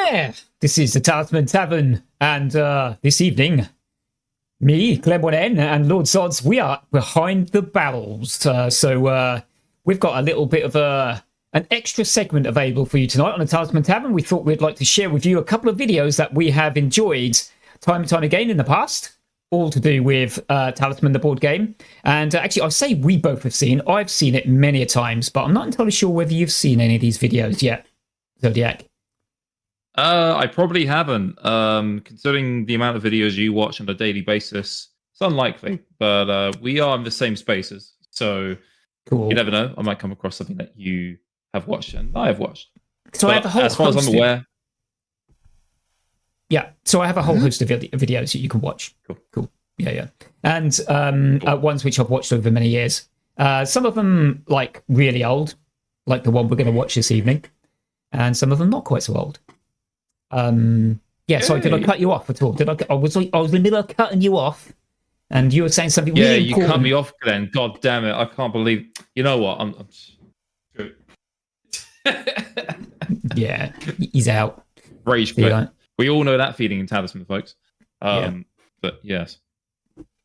there! This is the Talisman Tavern, and this evening, me, GlenOneN, and LordZodz, we are behind the barrels. So we've got a little bit of an extra segment available for you tonight on the Talisman Tavern. We thought we'd like to share with you a couple of videos that we have enjoyed time and time again in the past, all to do with Talisman, the board game. And actually, I say we both have seen. I've seen it many a times, but I'm not entirely sure whether you've seen any of these videos yet, Zodiac. I probably haven't. Considering the amount of videos you watch on a daily basis, it's unlikely. But we are in the same spaces, so cool. You never know. I might come across something that you have watched and I have watched. So I have a whole as far as I'm aware. Yeah, so I have a whole host of videos that you can watch. Cool. Yeah. And ones which I've watched over many years. Some of them like really old, like the one we're going to watch this evening, and some of them not quite so old. Sorry, did I cut you off at all? I was in the middle of cutting you off, and you were saying something really important. You cut me off, Glenn. God damn it! I can't believe. You know what? I'm yeah, he's out. Rage quit. We all know that feeling in Talisman, folks. But yes.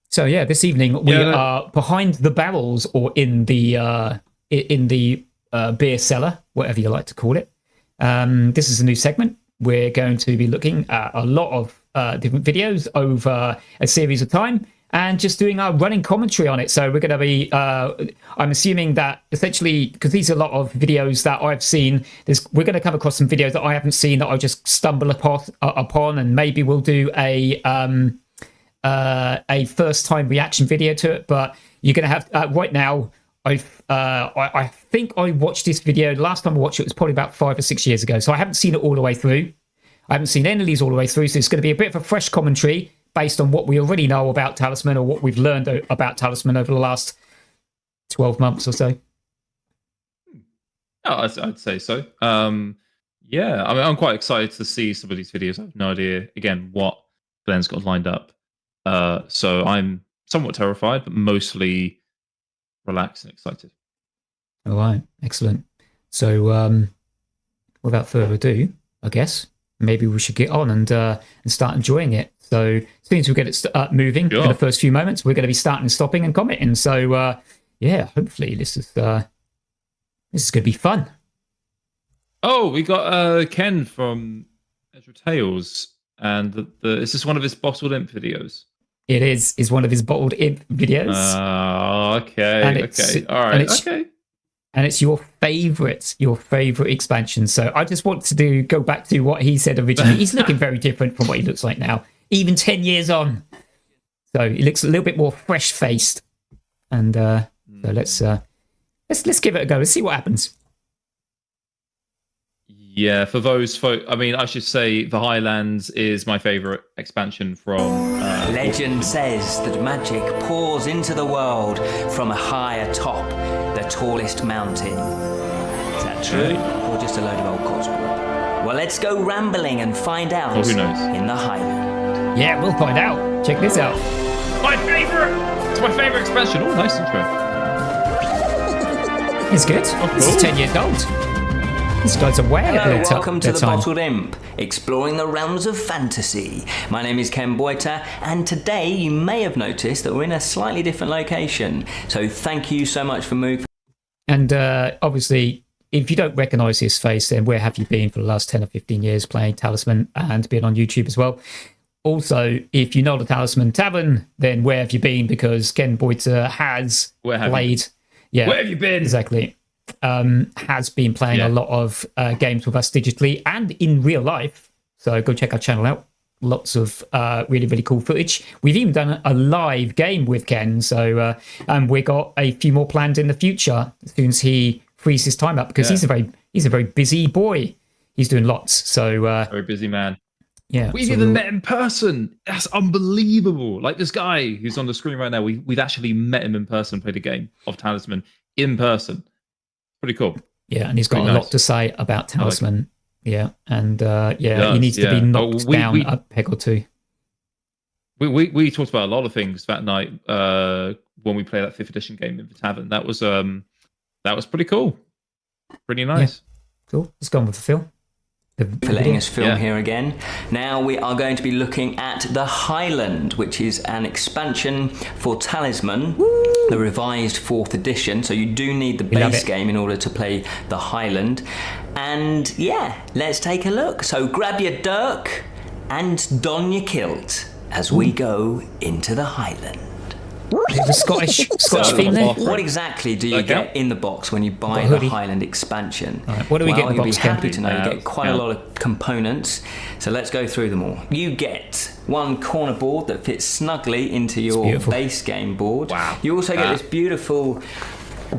So yeah, this evening we are behind the barrels, or in the beer cellar, whatever you like to call it. This is a new segment. We're going to be looking at a lot of different videos over a series of time and just doing our running commentary on it. So we're going to be, I'm assuming that essentially, because these are a lot of videos that I've seen, we're going to come across some videos that I haven't seen that I just stumble upon, and maybe we'll do a first time reaction video to it. But you're going to have, right now, I think I watched this video. The last time I watched it was probably about 5 or 6 years ago. So I haven't seen it all the way through. I haven't seen any of these all the way through. So it's going to be a bit of a fresh commentary based on what we already know about Talisman, or what we've learned about Talisman over the last 12 months or so. Oh, I'd say so. Yeah, I mean, I'm quite excited to see some of these videos. I have no idea, again, what Glenn's got lined up. So I'm somewhat terrified, but mostly relaxed and excited. All right, excellent. So without further ado, I guess maybe we should get on and start enjoying it. So as soon as we get it moving in the first few moments, we're going to be starting and stopping and commenting. So hopefully this is going to be fun. Oh, we got Ken from Edra Tales, and is this one of his bottled imp videos? It is one of his bottled imp videos. Okay. Okay. All right. Okay. And it's your favorite expansion. So I just want to go back to what he said originally. He's looking very different from what he looks like now, even 10 years on. So he looks a little bit more fresh faced. And so let's give it a go. Let's see what happens. Yeah, for those folk, I mean, I should say the Highlands is my favorite expansion from... Legend says that magic pours into the world from a high atop the tallest mountain. Is that true? Or just a load of old cotswold? Well, let's go rambling and find out who knows? In the Highland. Yeah, we'll find out. Check this out. My favorite! It's my favorite expansion. Oh, nice intro. It's good. This is 10 years old. These guys are way ahead of their time. Welcome to the Bottled Imp, exploring the realms of fantasy. My name is Ken Boyter, and today you may have noticed that we're in a slightly different location. So thank you so much for moving. And obviously, if you don't recognise his face, then where have you been for the last 10 or 15 years playing Talisman and being on YouTube as well? Also, if you know the Talisman Tavern, then where have you been? Because Ken Boyter has played. Yeah, where have you been? Exactly. Has been playing a lot of games with us digitally and in real life. So go check our channel out. Lots of really, really cool footage. We've even done a live game with Ken. So and we got a few more planned in the future as soon as he frees his time up, because he's a very busy boy. He's doing lots. So very busy man. Yeah. We've even met in person. That's unbelievable. Like this guy who's on the screen right now, we've actually met him in person, played a game of Talisman in person. Pretty cool. Yeah, and he's got a lot to say about Talisman. Yeah, and he needs to be knocked down a peg or two. We talked about a lot of things that night when we played that 5th edition game in the Tavern. That was pretty cool. Pretty nice. Yeah. Cool. Let's go on with the film. for letting us film here again. Now we are going to be looking at the Highland, which is an expansion for Talisman, the revised 4th edition. So you do need the base game in order to play the Highland. And yeah, let's take a look. So grab your dirk and don your kilt as we go into the Highland. The Scottish theme there. What exactly do you get in the box when you buy the Highland expansion? Right, what do we get in the box? You'll be happy to know you get quite a lot of components. So let's go through them all. You get one corner board that fits snugly into your base game board. Wow. You also get this beautiful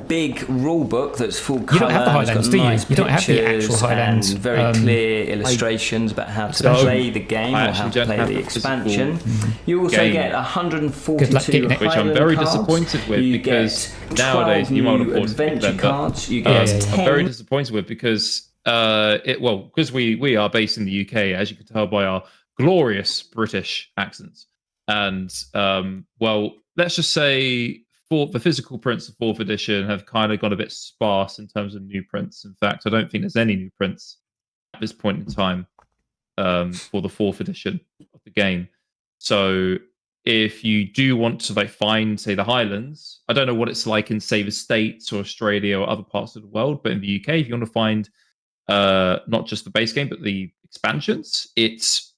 big rule book that's full colour. You don't have the Highlands, do you? You don't have the actual Highlands. And very clear illustrations about how to play the game or how to play the expansion. You also get 142 Highland which I'm very cards. disappointed with you because get nowadays you might afford adventure cards. You get 10. I'm very disappointed with because because we are based in the UK, as you can tell by our glorious British accents, and let's just say the physical prints of 4th edition have kind of got a bit sparse in terms of new prints. In fact, I don't think there's any new prints at this point in time for the 4th edition of the game. So if you do want to find, say, the Highlands, I don't know what it's like in, say, the States or Australia or other parts of the world, but in the UK, if you want to find not just the base game, but the expansions, it's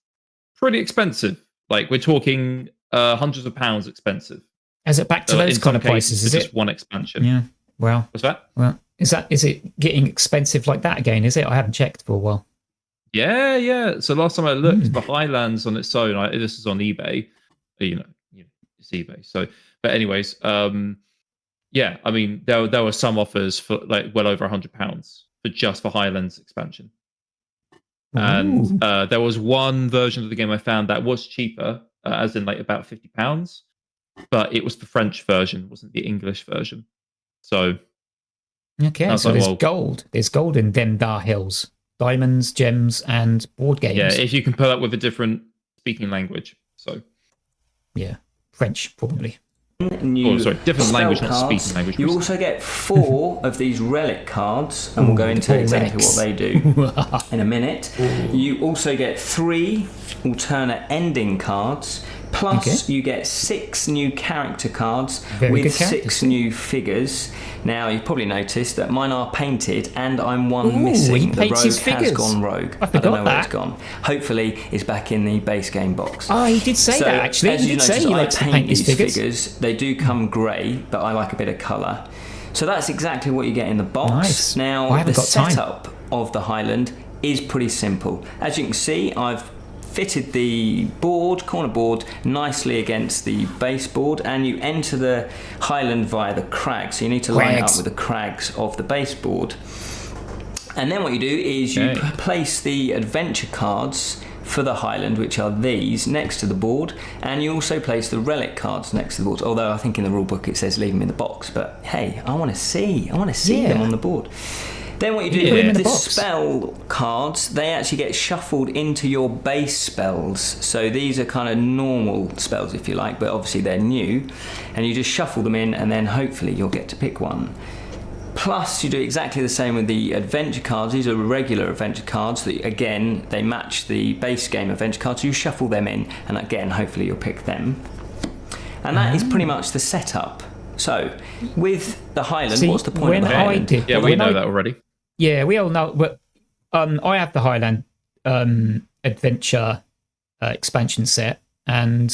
pretty expensive. Like, we're talking hundreds of pounds expensive. Is it back to those kind of prices? Is it just one expansion? Yeah. Well, what's that? Well, is it getting expensive like that again? Is it? I haven't checked for a while. Yeah. So last time I looked, the Highlands on its own. This is on eBay. You know, it's eBay. So, but anyways, I mean, there were some offers for well over £100 for just the Highlands expansion. And there was one version of the game I found that was cheaper, as in about £50. But it was the French version, wasn't the English version. So so there's gold. There's gold in them Dar Hills. Diamonds, gems, and board games. Yeah, if you can pull up with a different speaking language. So yeah, French probably. Different language, not speaking language. You also get 4 of these relic cards, and we'll go into exactly what they do in a minute. You also get 3 alternate ending cards. Plus, you get 6 new character cards with 6 new figures. Now, you've probably noticed that mine are painted and I'm one missing. The rogue has gone rogue. I don't know where it's gone. Hopefully, it's back in the base game box. Oh, he did say that, actually. As you noticed, I paint these figures. They do come grey, but I like a bit of colour. So that's exactly what you get in the box. Nice. Now, the setup of the Highland is pretty simple. As you can see, I've fitted the corner board nicely against the baseboard, and you enter the Highland via the crags. So you need to line it up with the crags of the baseboard. And then what you do is you place the adventure cards for the Highland, which are these, next to the board, and you also place the relic cards next to the board. Although I think in the rulebook it says leave them in the box, but hey, I want to see them on the board. Then what you do with the spell cards, they actually get shuffled into your base spells. So these are kind of normal spells, if you like, but obviously they're new. And you just shuffle them in, and then hopefully you'll get to pick one. Plus, you do exactly the same with the adventure cards. These are regular adventure cards that, again, they match the base game adventure cards. So you shuffle them in, and again, hopefully you'll pick them. And that is pretty much the setup. So, with the Highland, what's the point of the Highland? We know that already. Yeah, we all know. But I have the Highland adventure expansion set, and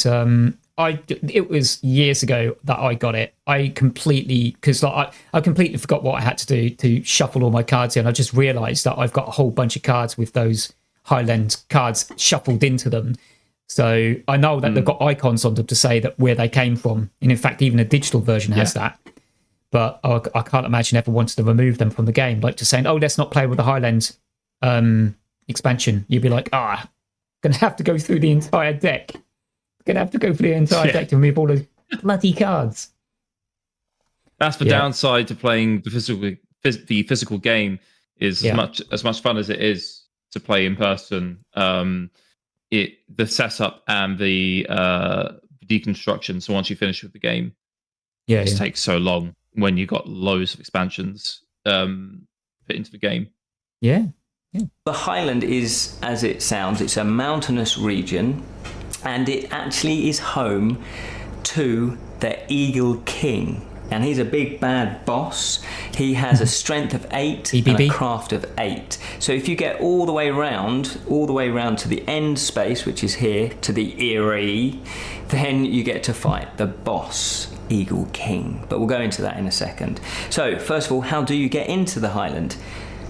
it was years ago that I got it. I completely forgot what I had to do to shuffle all my cards in. I just realised that I've got a whole bunch of cards with those Highland cards shuffled into them. So I know that they've got icons on them to say that where they came from, and in fact, even a digital version has that. But I can't imagine ever wanting to remove them from the game, like just saying, "Oh, let's not play with the Highland expansion." You'd be like, gonna have to go through the entire deck. Gonna have to go through the entire deck to remove all those bloody cards. That's the downside to playing the physical game. Is as much fun as it is to play in person. The setup and the deconstruction. So once you finish with the game, it just takes so long when you got loads of expansions put into the game. Yeah. The Highland is, as it sounds, it's a mountainous region, and it actually is home to the Eagle King. And he's a big bad boss. He has a strength of 8 and a craft of 8. So if you get all the way round to the end space, which is here, to the Eyrie, then you get to fight the boss, Eagle King. But we'll go into that in a second. So first of all, how do you get into the Highland?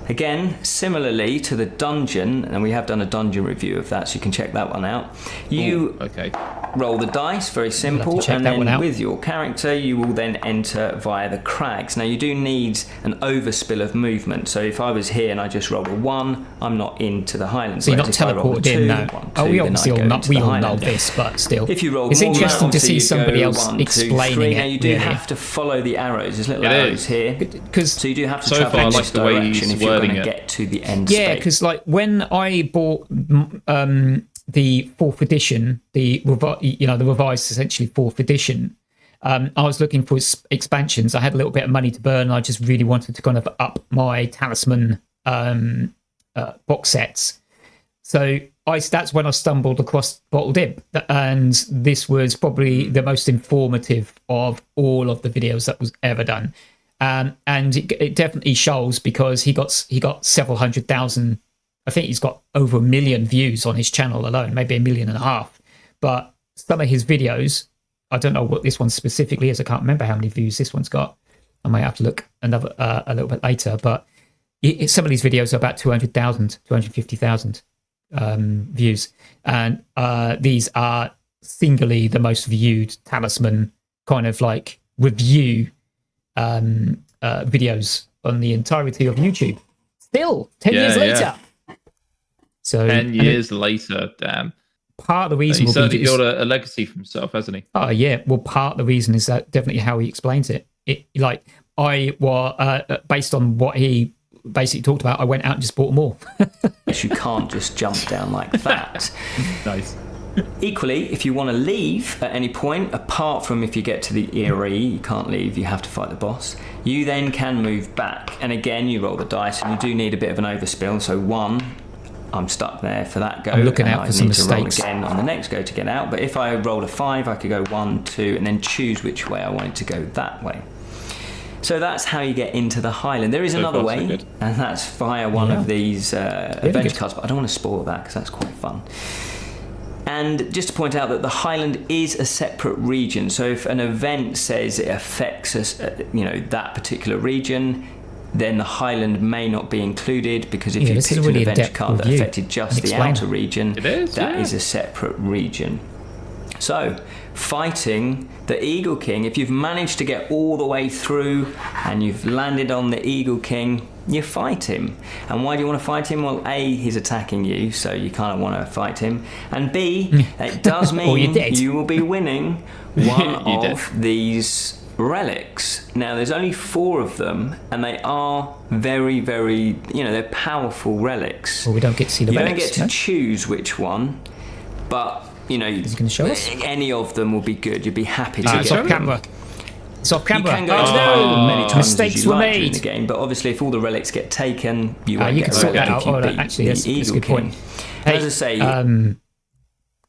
Again, similarly to the dungeon, and we have done a dungeon review of that, so you can check that one out. You roll the dice, very simple, and then with your character, you will then enter via the crags. Now, you do need an overspill of movement, so if I was here and I just rolled a 1, I'm not into the Highlands. So you're not teleported in now. We obviously all know this, but still. If you roll it's interesting to see somebody else explaining it. Now, you do have to follow the arrows. There's little arrows here. So you do have to travel in this direction if you're going to get to the end space. Yeah, because like when I bought the 4th edition, the revised essentially 4th edition, I was looking for expansions. I had a little bit of money to burn. I just really wanted to kind of up my Talisman box sets. So that's when I stumbled across Bottled Imp, and this was probably the most informative of all of the videos that was ever done. And it definitely shows, because he got several 100,000. I think he's got over 1 million views on his channel alone, maybe 1.5 million. But some of his videos, I don't know what this one specifically is. I can't remember how many views this one's got. I might have to look a little bit later. But some of these videos are about 200,000, 250,000 views, and these are singly the most viewed Talisman kind of like review videos on the entirety of YouTube. Still 10 years later. So 10 years later, damn. Part of the reason he's certainly built a legacy for himself, hasn't he? Oh yeah. Well, part of the reason is that definitely how he explains it. Based on what he basically talked about, I went out and just bought them all. You can't just jump down like that. Nice. Equally, if you want to leave at any point, apart from if you get to the Eyrie, you can't leave, you have to fight the boss, you then can move back. And again, you roll the dice, and you do need a bit of an overspill. So 1, I'm stuck there for that go. I'm looking out for some mistakes. I need to roll again on the next go to get out. But if I rolled a 5, I could go 1, 2, and then choose which way I wanted to go that way. So that's how you get into the Highland. There is another way, and that's via one of these adventure cards, but I don't want to spoil that because that's quite fun. And just to point out that the Highland is a separate region. So if an event says it affects us, that particular region, then the Highland may not be included, because if you picked an adventure card that affected just the outer region, that is a separate region. So fighting the Eagle King, if you've managed to get all the way through and you've landed on the Eagle King, you fight him. And why do you want to fight him? Well, A, he's attacking you, so you kind of want to fight him. And B, it does mean you will be winning one of these relics. Now, there's only 4 of them, and they are very, very, they're powerful relics. Well, we don't get to see the relics. You don't get to choose which one, but is he going to show us? Any of them will be good. You'd be happy to it's off camera. It's off camera. You can go many times mistakes as you were like made during the game, but obviously if all the relics get taken, you won't you get can a sort relic that if you out. beat Actually, the that's a Eagle good King. point. As I say,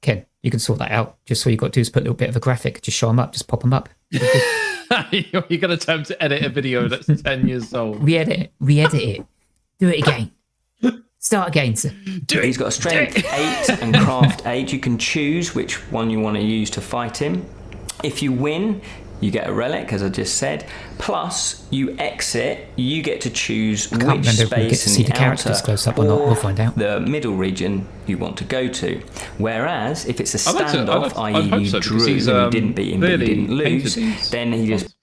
Ken, you can sort that out. Just all you got to do is put a little bit of a graphic. Just show them up. Just pop them up. You're going to attempt to edit a video that's 10 years old. Re-edit it. Do it again. Start again, sir. He's got a strength 8 and craft 8. You can choose which one you want to use to fight him. If you win, you get a relic, as I just said. Plus, you exit. You get to choose which space in the outer close up or not. We'll find out. The middle region you want to go to. Whereas, if it's a standoff, i.e. you drew and you didn't beat him but you didn't lose, then he just...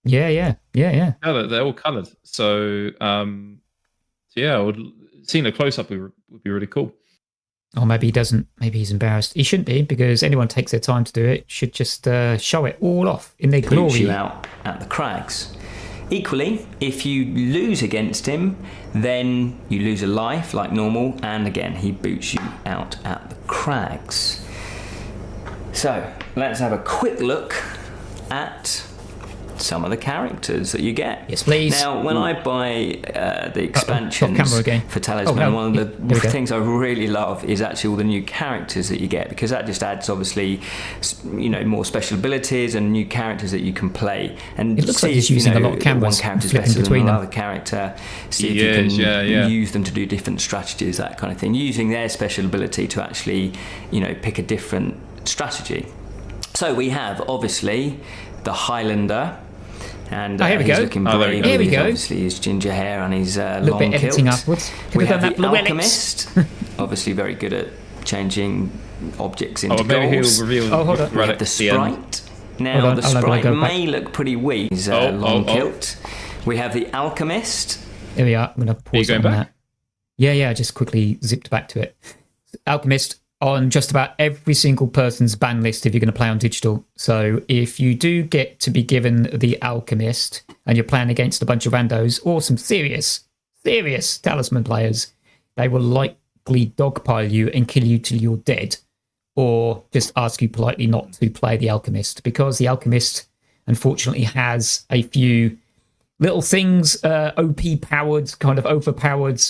Yeah. They're all coloured. So, seeing a close-up would be really cool. Or maybe he doesn't. Maybe he's embarrassed. He shouldn't be, because anyone takes their time to do it should just show it all off in their glory. You out at the crags. Equally, if you lose against him, then you lose a life like normal, and again he boots you out at the crags. So let's have a quick look at some of the characters that you get. Yes, please. Now, when I buy the expansions for Talisman, one of the things I really love is actually all the new characters that you get, because that just adds, obviously, more special abilities and new characters that you can play. And it looks like he's using a lot of cameras, one character is better than another character. See if you can use them to do different strategies, that kind of thing. Using their special ability to actually, pick a different strategy. So we have, obviously, the Highlander, and he's looking brave. Here we go. Obviously, his ginger hair and his long kilt. Bit editing kilt. upwards. We have the Alchemist, obviously very good at changing objects into gold. Hold on. We have the Sprite. Now, the Sprite may look pretty weak. His long kilt. We have the Alchemist. There we are. I'm going to pause on that. Yeah, I just quickly zipped back to it. Alchemist on just about every single person's ban list if you're going to play on digital. So if you do get to be given the Alchemist and you're playing against a bunch of randos or some serious Talisman players, they will likely dogpile you and kill you till you're dead, or just ask you politely not to play the Alchemist, because the Alchemist unfortunately has a few little things, OP powered, kind of overpowered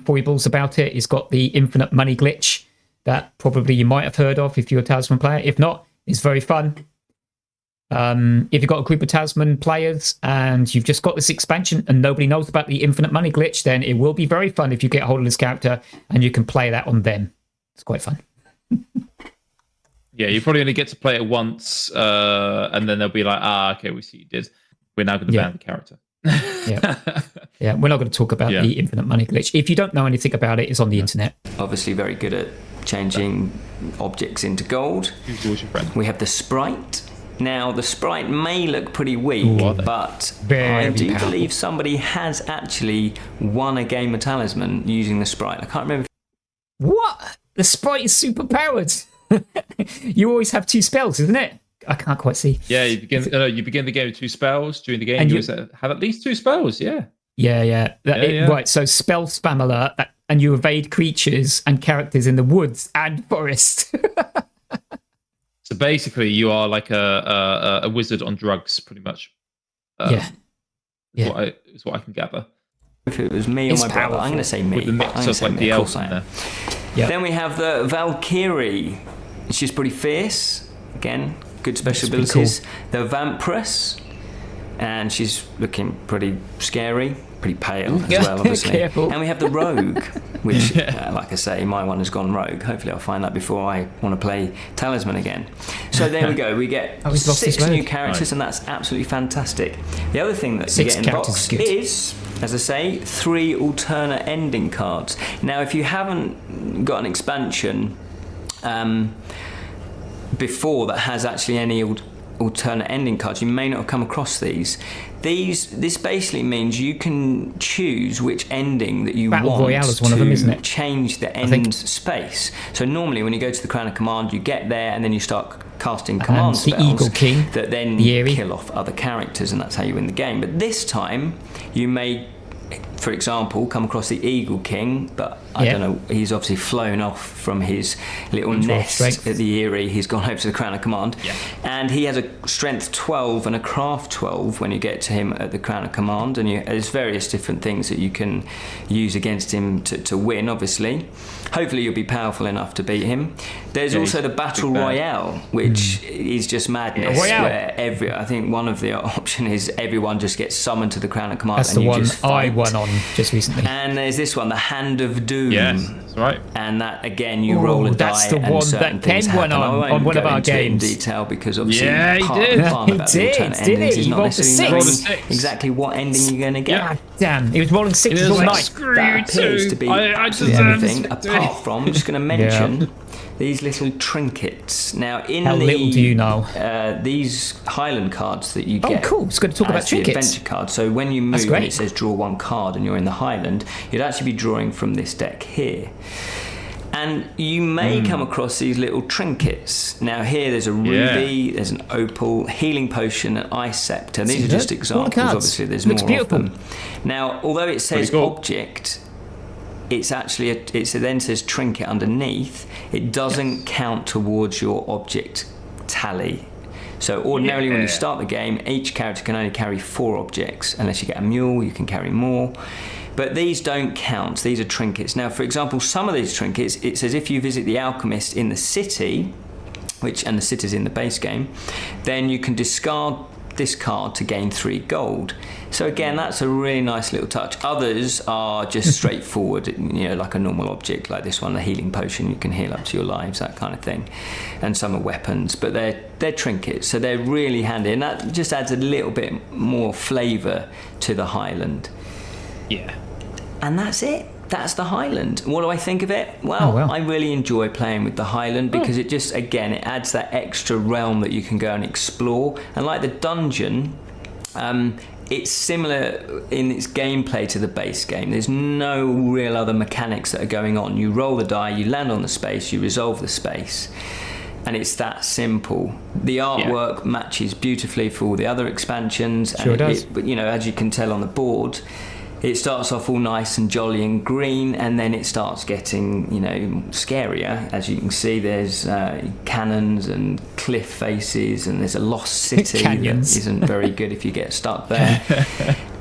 foibles about it. It's got the infinite money glitch that probably you might have heard of if you're a Talisman player. If not, it's very fun. If you've got a group of Talisman players and you've just got this expansion and nobody knows about the infinite money glitch, then it will be very fun if you get a hold of this character and you can play that on them. It's quite fun. Yeah, you probably only get to play it once, and then they'll be like, okay, we see you did. We're now going to ban the character. Yeah, we're not going to talk about the infinite money glitch. If you don't know anything about it, it's on the internet. Obviously very good at changing objects into gold. Who's your friend? We have the Sprite. Now, the Sprite may look pretty weak, but I do believe somebody has actually won a game of Talisman using the Sprite. I can't remember. What? The Sprite is super powered. You always have 2 spells, isn't it? I can't quite see. Yeah, you begin the game with 2 spells during the game. And you have at least 2 spells, Yeah. Right, so spell spam alert, and you evade creatures and characters in the woods and forest. So basically, you are like a wizard on drugs, pretty much. Is what I can gather. If it was me or my brother, I'm going to say me. With the mix of like the elves in there. Yep. Then we have the Valkyrie. She's pretty fierce. Again, good special abilities. Cool. The Vampress, and she's looking pretty scary, pretty pale as well, obviously. Careful. And we have the Rogue, which, like I say, my one has gone rogue. Hopefully I'll find that before I want to play Talisman again. So there we go. We get 6 new characters, and that's absolutely fantastic. The other thing that you get in the box is, as I say, 3 alternate ending cards. Now, if you haven't got an expansion before that has actually any alternate ending cards, you may not have come across these. This basically means you can choose which ending that you want Royale is one of them, isn't it? Change the end space. So normally when you go to the Crown of Command, you get there and then you start casting command spells the Eagle King, that then kill off other characters, and that's how you win the game. But this time you may, for example, come across the Eagle King, but I don't know, he's obviously flown off from his little nest at the Eyrie. He's gone over to the Crown of Command, and he has a strength 12 and a craft 12 when you get to him at the Crown of Command, and there's various different things that you can use against him to win, obviously. Hopefully you'll be powerful enough to beat him. There's also the Battle Royale, which is just madness, where I think one of the option is everyone just gets summoned to the Crown of Command. That's and the you one just fight. I won on just recently. And there's this one, the Hand of Doom. Yes, that's right. And that, again, you roll a die. That's the one that Ken won on one of our games. In detail, because obviously he did. He rolled a 6. Exactly what ending you're going to get. God damn, he was rolling 6s all night. That appears to be absolutely everything, apart from, I'm just going to mention these little trinkets. Now, in how little do you know? These Highland cards that you get. Oh, cool. It's going to talk about trinkets. The adventure card. So when you move and it says draw 1 card and you're in the Highland, you'd actually be drawing from this deck here. And you may come across these little trinkets. Now here there's a ruby, there's an opal, healing potion, an ice scepter. These are just examples. Obviously there's more of them. Now, although it says object, it's actually it then says trinket underneath. It doesn't count towards your object tally. So ordinarily when you Yeah. start the game, each character can only carry 4 objects. Unless you get a mule, you can carry more. But these don't count. These are trinkets. Now, for example, some of these trinkets, it says if you visit the alchemist in the city, and the city's in the base game, then you can discard this card to gain 3 gold. So again, that's a really nice little touch. Others are just straightforward, like a normal object, like this one, the healing potion. You can heal up to your lives, that kind of thing. And some are weapons, but they're trinkets, so they're really handy, and that just adds a little bit more flavour to the Highland. Yeah. And that's it. That's the Highland. What do I think of it? Well, I really enjoy playing with the Highland because it just, again, it adds that extra realm that you can go and explore. And like the dungeon, it's similar in its gameplay to the base game. There's no real other mechanics that are going on. You roll the die, you land on the space, you resolve the space. And it's that simple. The artwork matches beautifully for all the other expansions. Sure does. But, as you can tell on the board, it starts off all nice and jolly and green, and then it starts getting, scarier. As you can see, there's cannons and cliff faces, and there's a lost city Canyons. that isn't very good if you get stuck there.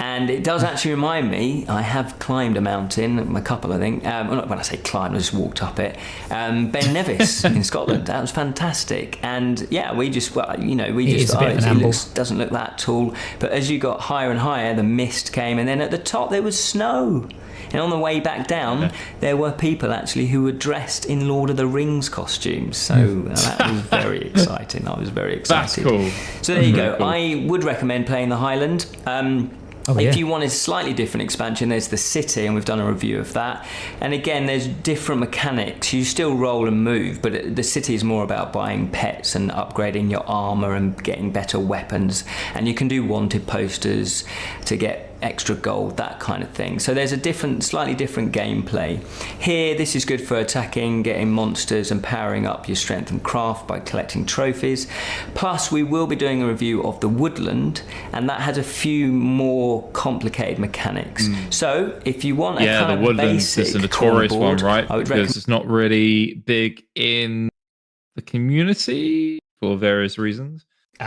And it does actually remind me, I have climbed a mountain, a couple I think. When I say climbed, I just walked up it. Ben Nevis in Scotland, that was fantastic. And yeah, we just thought, it doesn't look that tall. But as you got higher and higher, the mist came, and then at the top there was snow. And on the way back down, there were people actually who were dressed in Lord of the Rings costumes. So that was very exciting. I was very excited. That's cool. So there you go. Cool. I would recommend playing the Highland. If you want a slightly different expansion, there's the city, and we've done a review of that. And again, there's different mechanics. You still roll and move, but the city is more about buying pets and upgrading your armor and getting better weapons. And you can do wanted posters to get extra gold, that kind of thing. So there's a slightly different gameplay. Here, this is good for attacking, getting monsters, and powering up your strength and craft by collecting trophies. Plus, we will be doing a review of the Woodland, and that has a few more complicated mechanics. So if you want a kind the of Woodlands basic is a notorious board, one, right? I would Because it's not really big in the community for various reasons. They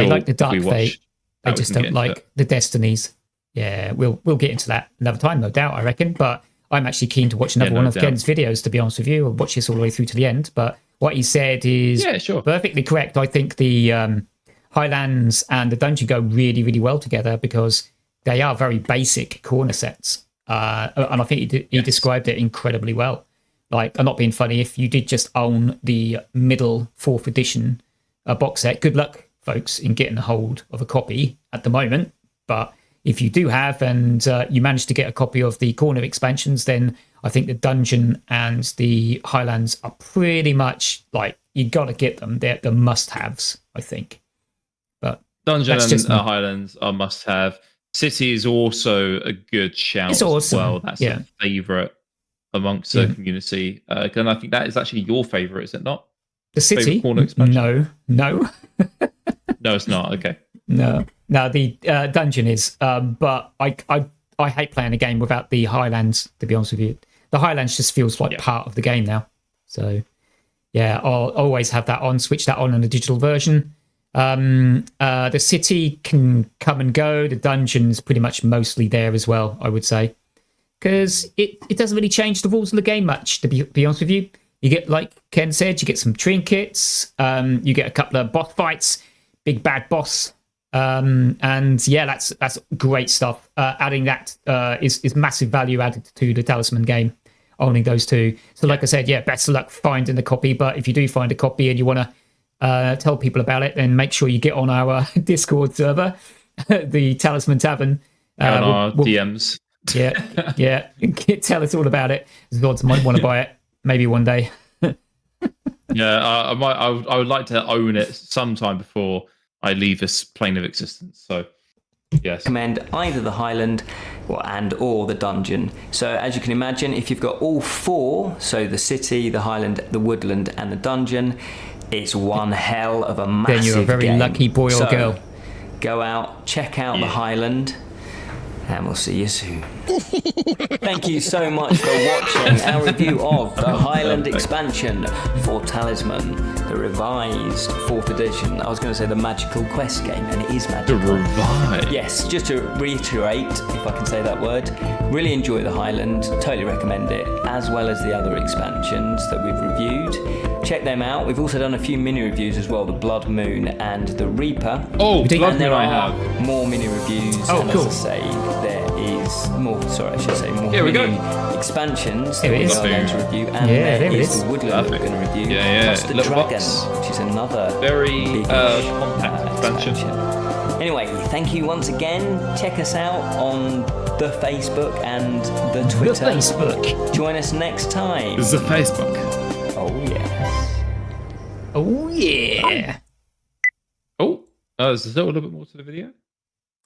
like the Dark Fate. They just don't like the Destinies. Yeah, we'll get into that another time, no doubt, I reckon. But I'm actually keen to watch another one of Ken's videos, to be honest with you. I'll watch this all the way through to the end. But what he said is perfectly correct. I think the Highlands and the dungeon go really, really well together because they are very basic corner sets. And I think he described it incredibly well. Like, I'm not being funny, if you did just own the middle 4th edition box set, good luck, folks, in getting a hold of a copy at the moment. But if you do have, and you manage to get a copy of the corner expansions, then I think the dungeon and the Highlands are pretty much like, you got to get them. They're the must-haves, I think. But dungeon and Highlands are must-have. City is also a good shout as well. That's a favourite amongst the community. And I think that is actually your favourite, is it not? The city? Corner expansion? No. No, it's not. Okay. No, the dungeon is. But I hate playing a game without the Highlands, to be honest with you. The Highlands just feels like part of the game now. So, yeah, I'll always have that on, switch that on in the digital version. The city can come and go. The dungeon's pretty much mostly there as well, I would say. Because it doesn't really change the rules of the game much, to be honest with you. You get, like Ken said, you get some trinkets. You get a couple of boss fights. Big bad boss. And yeah, that's great stuff. Adding that is massive value added to the Talisman game. Owning those two. So like I said, best of luck finding the copy. But if you do find a copy and you want to tell people about it, then make sure you get on our Discord server, the Talisman Tavern. On our DMs. Yeah. Tell us all about it. ZodZ might want to buy it. Maybe one day. I would like to own it sometime before I leave this plane of existence. So, yes. Recommend either the Highland or the dungeon. So, as you can imagine, if you've got all 4, so the city, the Highland, the Woodland, and the dungeon, it's one hell of a massive game. Then you're a very lucky boy or girl. Go out, check out the Highland, and we'll see you soon. Thank you so much for watching our review of the Highland expansion for Talisman. the revised 4th edition. I was going to say the Magical Quest game, and it is magical. The revive. Yes, just to reiterate, if I can say that word, really enjoy the Highland, totally recommend it, as well as the other expansions that we've reviewed. Check them out. We've also done a few mini reviews as well, the Blood Moon and the Reaper. Oh, Blood and there Moon I are have. more mini reviews. Oh, and cool. as I say, there is more. Sorry, I should say more. Here we go. Expansions Here that it we is. are going to review, and Yeah, there there it is is. the Woodland that we're Perfect. going to review. Yeah, Plus the little Dragon, box. which is another Very big-ish, compact expansion. Anyway, thank you once again. Check us out on the Facebook and the Twitter. The Facebook. Join us next time. This is a Facebook. Oh yes. Oh yeah. Oh, is there still a little bit more to the video?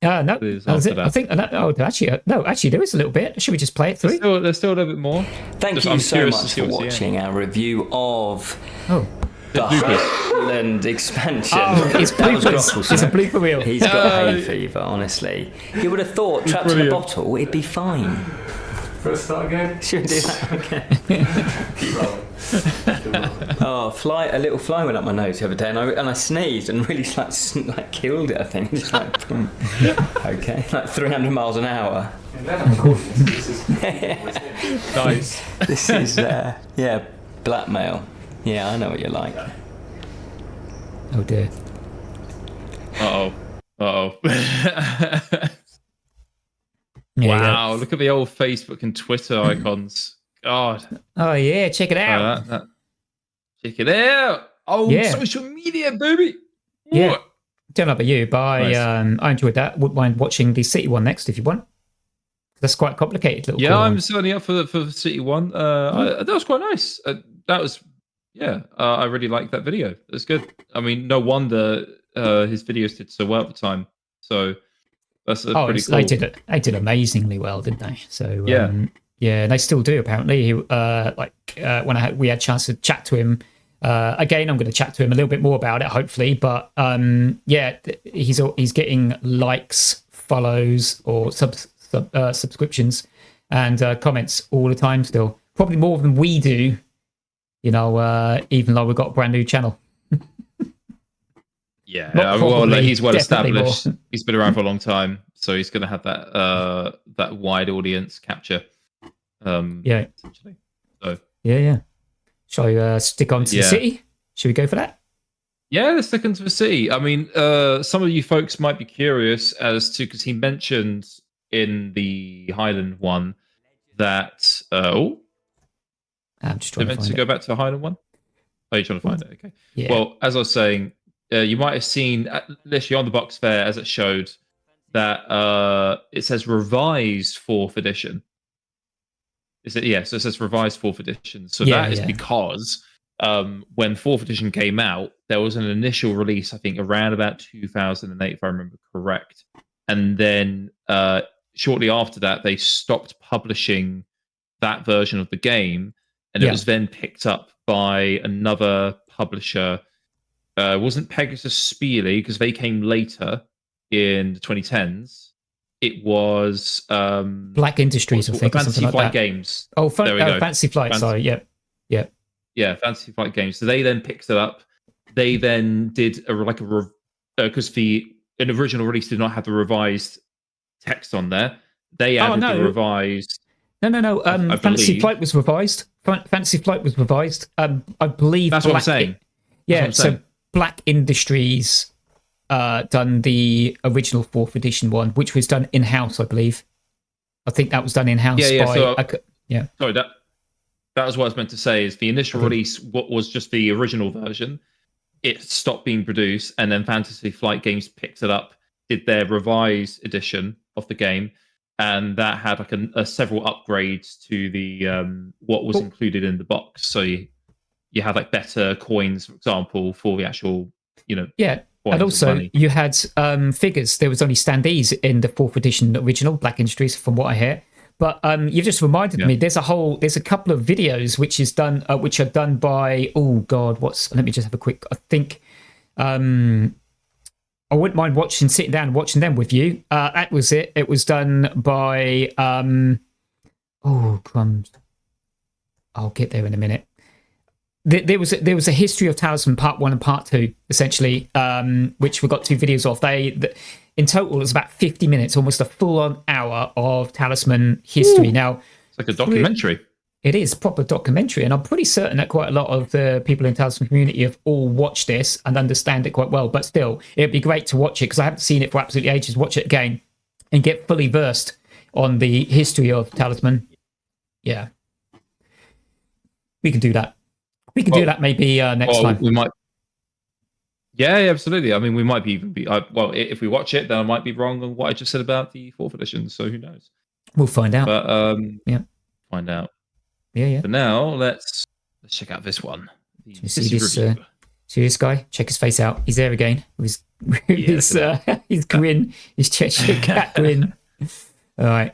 No, It is that was after it. I that. think. No, actually, there is a little bit. Should we just play it through? There's still a little bit more. Thank Just- you I'm so curious to much see for what's the end. watching our review of Oh, the bloopers. Highland expansion. it's That was bloopers. Russell's. It's a blooper reel. He's got hay fever, honestly. You would have thought trapped in a Brilliant. bottle, it'd be fine. First start again. Should we do that? Okay. Keep rolling. Oh, a little fly went up my nose the other day, and I sneezed and really like killed it. I think. Just like, boom. Okay, like 300 miles an hour. And then I'm recording this. This is Nice. This is yeah, blackmail. Yeah, I know what you're like. Oh dear. Uh-oh. Yeah, Wow, look at the old Facebook and Twitter icons. God. yeah. Oh yeah, check it out. Check it out. Oh, Yeah. social media, baby. Yeah. Ooh. Don't know about you, but I enjoyed that. Wouldn't mind watching the City one next if you want. That's quite a complicated little. Yeah, call I'm one. certainly up for the City one. That was quite nice. I really liked that video. It was good. I mean, no wonder his videos did so well at the time. So that's pretty cool. They did amazingly well, didn't they? So Yeah. yeah, and they still do apparently. When we had a chance to chat to him again, I'm going to chat to him a little bit more about it, hopefully. But yeah, he's getting likes, follows, or subscriptions and comments all the time. Still, probably more than we do. You know, even though we've got a brand new channel. Yeah, Not well, probably, he's well definitely established. more. He's been around for a long time, so he's going to have that wide audience capture. Yeah. Essentially. So Yeah. Shall I stick on to the Yeah. city? Should we go for that? yeah, let's stick into the city. I mean, some of you folks might be curious as to because he mentioned in the Highland one that I'm just they trying to meant find to it. go back to the Highland one. Oh, you're trying to find it? Okay. Yeah. Well, as I was saying, you might have seen literally on the box there as it showed that it says revised 4th edition. Is it? Yeah, so it says revised 4th edition. So Yeah, that is yeah. because when 4th edition came out, there was an initial release, I think, around about 2008, if I remember correct. And then shortly after that, they stopped publishing that version of the game, and it Yeah. was then picked up by another publisher. It wasn't Pegasus Spiele because they came later in the 2010s. It was Black Industries, I think, or Fantasy something like Flight that. Games. Oh, There we go. Fantasy Flight. Sorry, yeah. Yeah, Fantasy Flight Games. So they then picked it up. They then did because an original release did not have the revised text on there. They added no. the revised. No. I Fantasy believe. Flight was revised. Fantasy Flight was revised. I believe That's what I'm saying. Yeah, That's what I'm so Black Industries done the original 4th edition one, which was done in house, I believe. I think that was done in house Yeah, by. so- yeah. Sorry, that was what I was meant to say. Is the initial release what was just the original version? It stopped being produced, and then Fantasy Flight Games picked it up, did their revised edition of the game, and that had like a several upgrades to the what was included in the box. So you had like better coins, for example, for the actual Yeah. coins And of also, money. you had figures. There was only standees in the 4th edition original Black Industries, from what I hear. But you've just reminded me. There's a couple of videos which are done by. Oh God, let me just have a quick. I think I wouldn't mind sitting down and watching them with you. That was it. It was done by. Oh crumbs! I'll get there in a minute. there was a history of Talisman Part 1 and Part 2, essentially, which we got 2 videos of. In total, it was about 50 minutes, almost a full-on hour of Talisman history. Ooh. Now, it's like a documentary. It is proper documentary, and I'm pretty certain that quite a lot of the people in the Talisman community have all watched this and understand it quite well. But still, it'd be great to watch it because I haven't seen it for absolutely ages. Watch it again and get fully versed on the history of Talisman. Yeah, we can do that. We can do that maybe next time. We might. Yeah, absolutely. I mean, we might even be. If we watch it, then I might be wrong on what I just said about the 4th edition. So who knows? We'll find out. But yeah, find out. Yeah. For now, let's check out this one. See this guy? Check his face out. He's there again with his grin, his Cheshire cat grin. All right,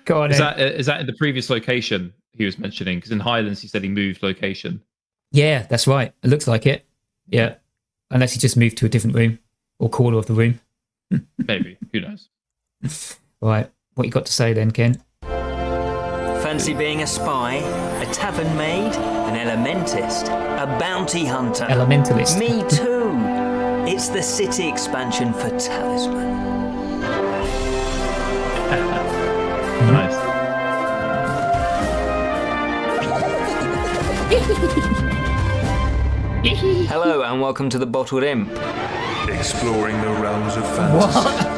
go on. Is that in the previous location he was mentioning? Because in Highlands he said he moved location. Yeah, that's right. It looks like it. Yeah, unless he just moved to a different room or corner of the room. Maybe. Who knows? All right, what you got to say then, Ken? Fancy being a spy, a tavern maid, an elementist, a bounty hunter? Elementalist. Me too. It's the city expansion for Talisman. Nice. Hello and welcome to the Bottled Imp. Exploring the realms of fantasy.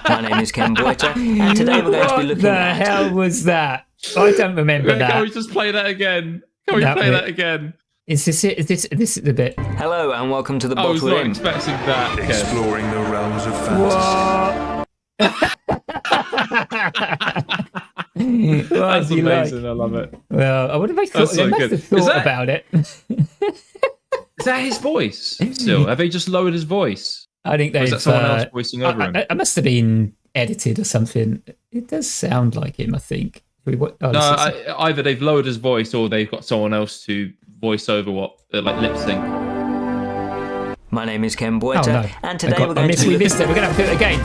My name is Ken Boiter, and today we're going to be looking at... What the hell was that? I don't remember that. Can we just play that again? Can we play that again? Is this it? Is this the bit? Hello and welcome to the I was Bottled not Imp. expecting that. Ken. Exploring the realms of fantasy. That's amazing. I love it. Well, I wonder if they must have thought about it. Is that his voice still? Have they just lowered his voice? I think Or is they've... that someone else voicing over him? It must have been edited or something. It does sound like him, I think. Either they've lowered his voice or they've got someone else to voice over like lip sync. My name is Ken Boiter, and today we're going to be... We missed it. We're going to have to do it again.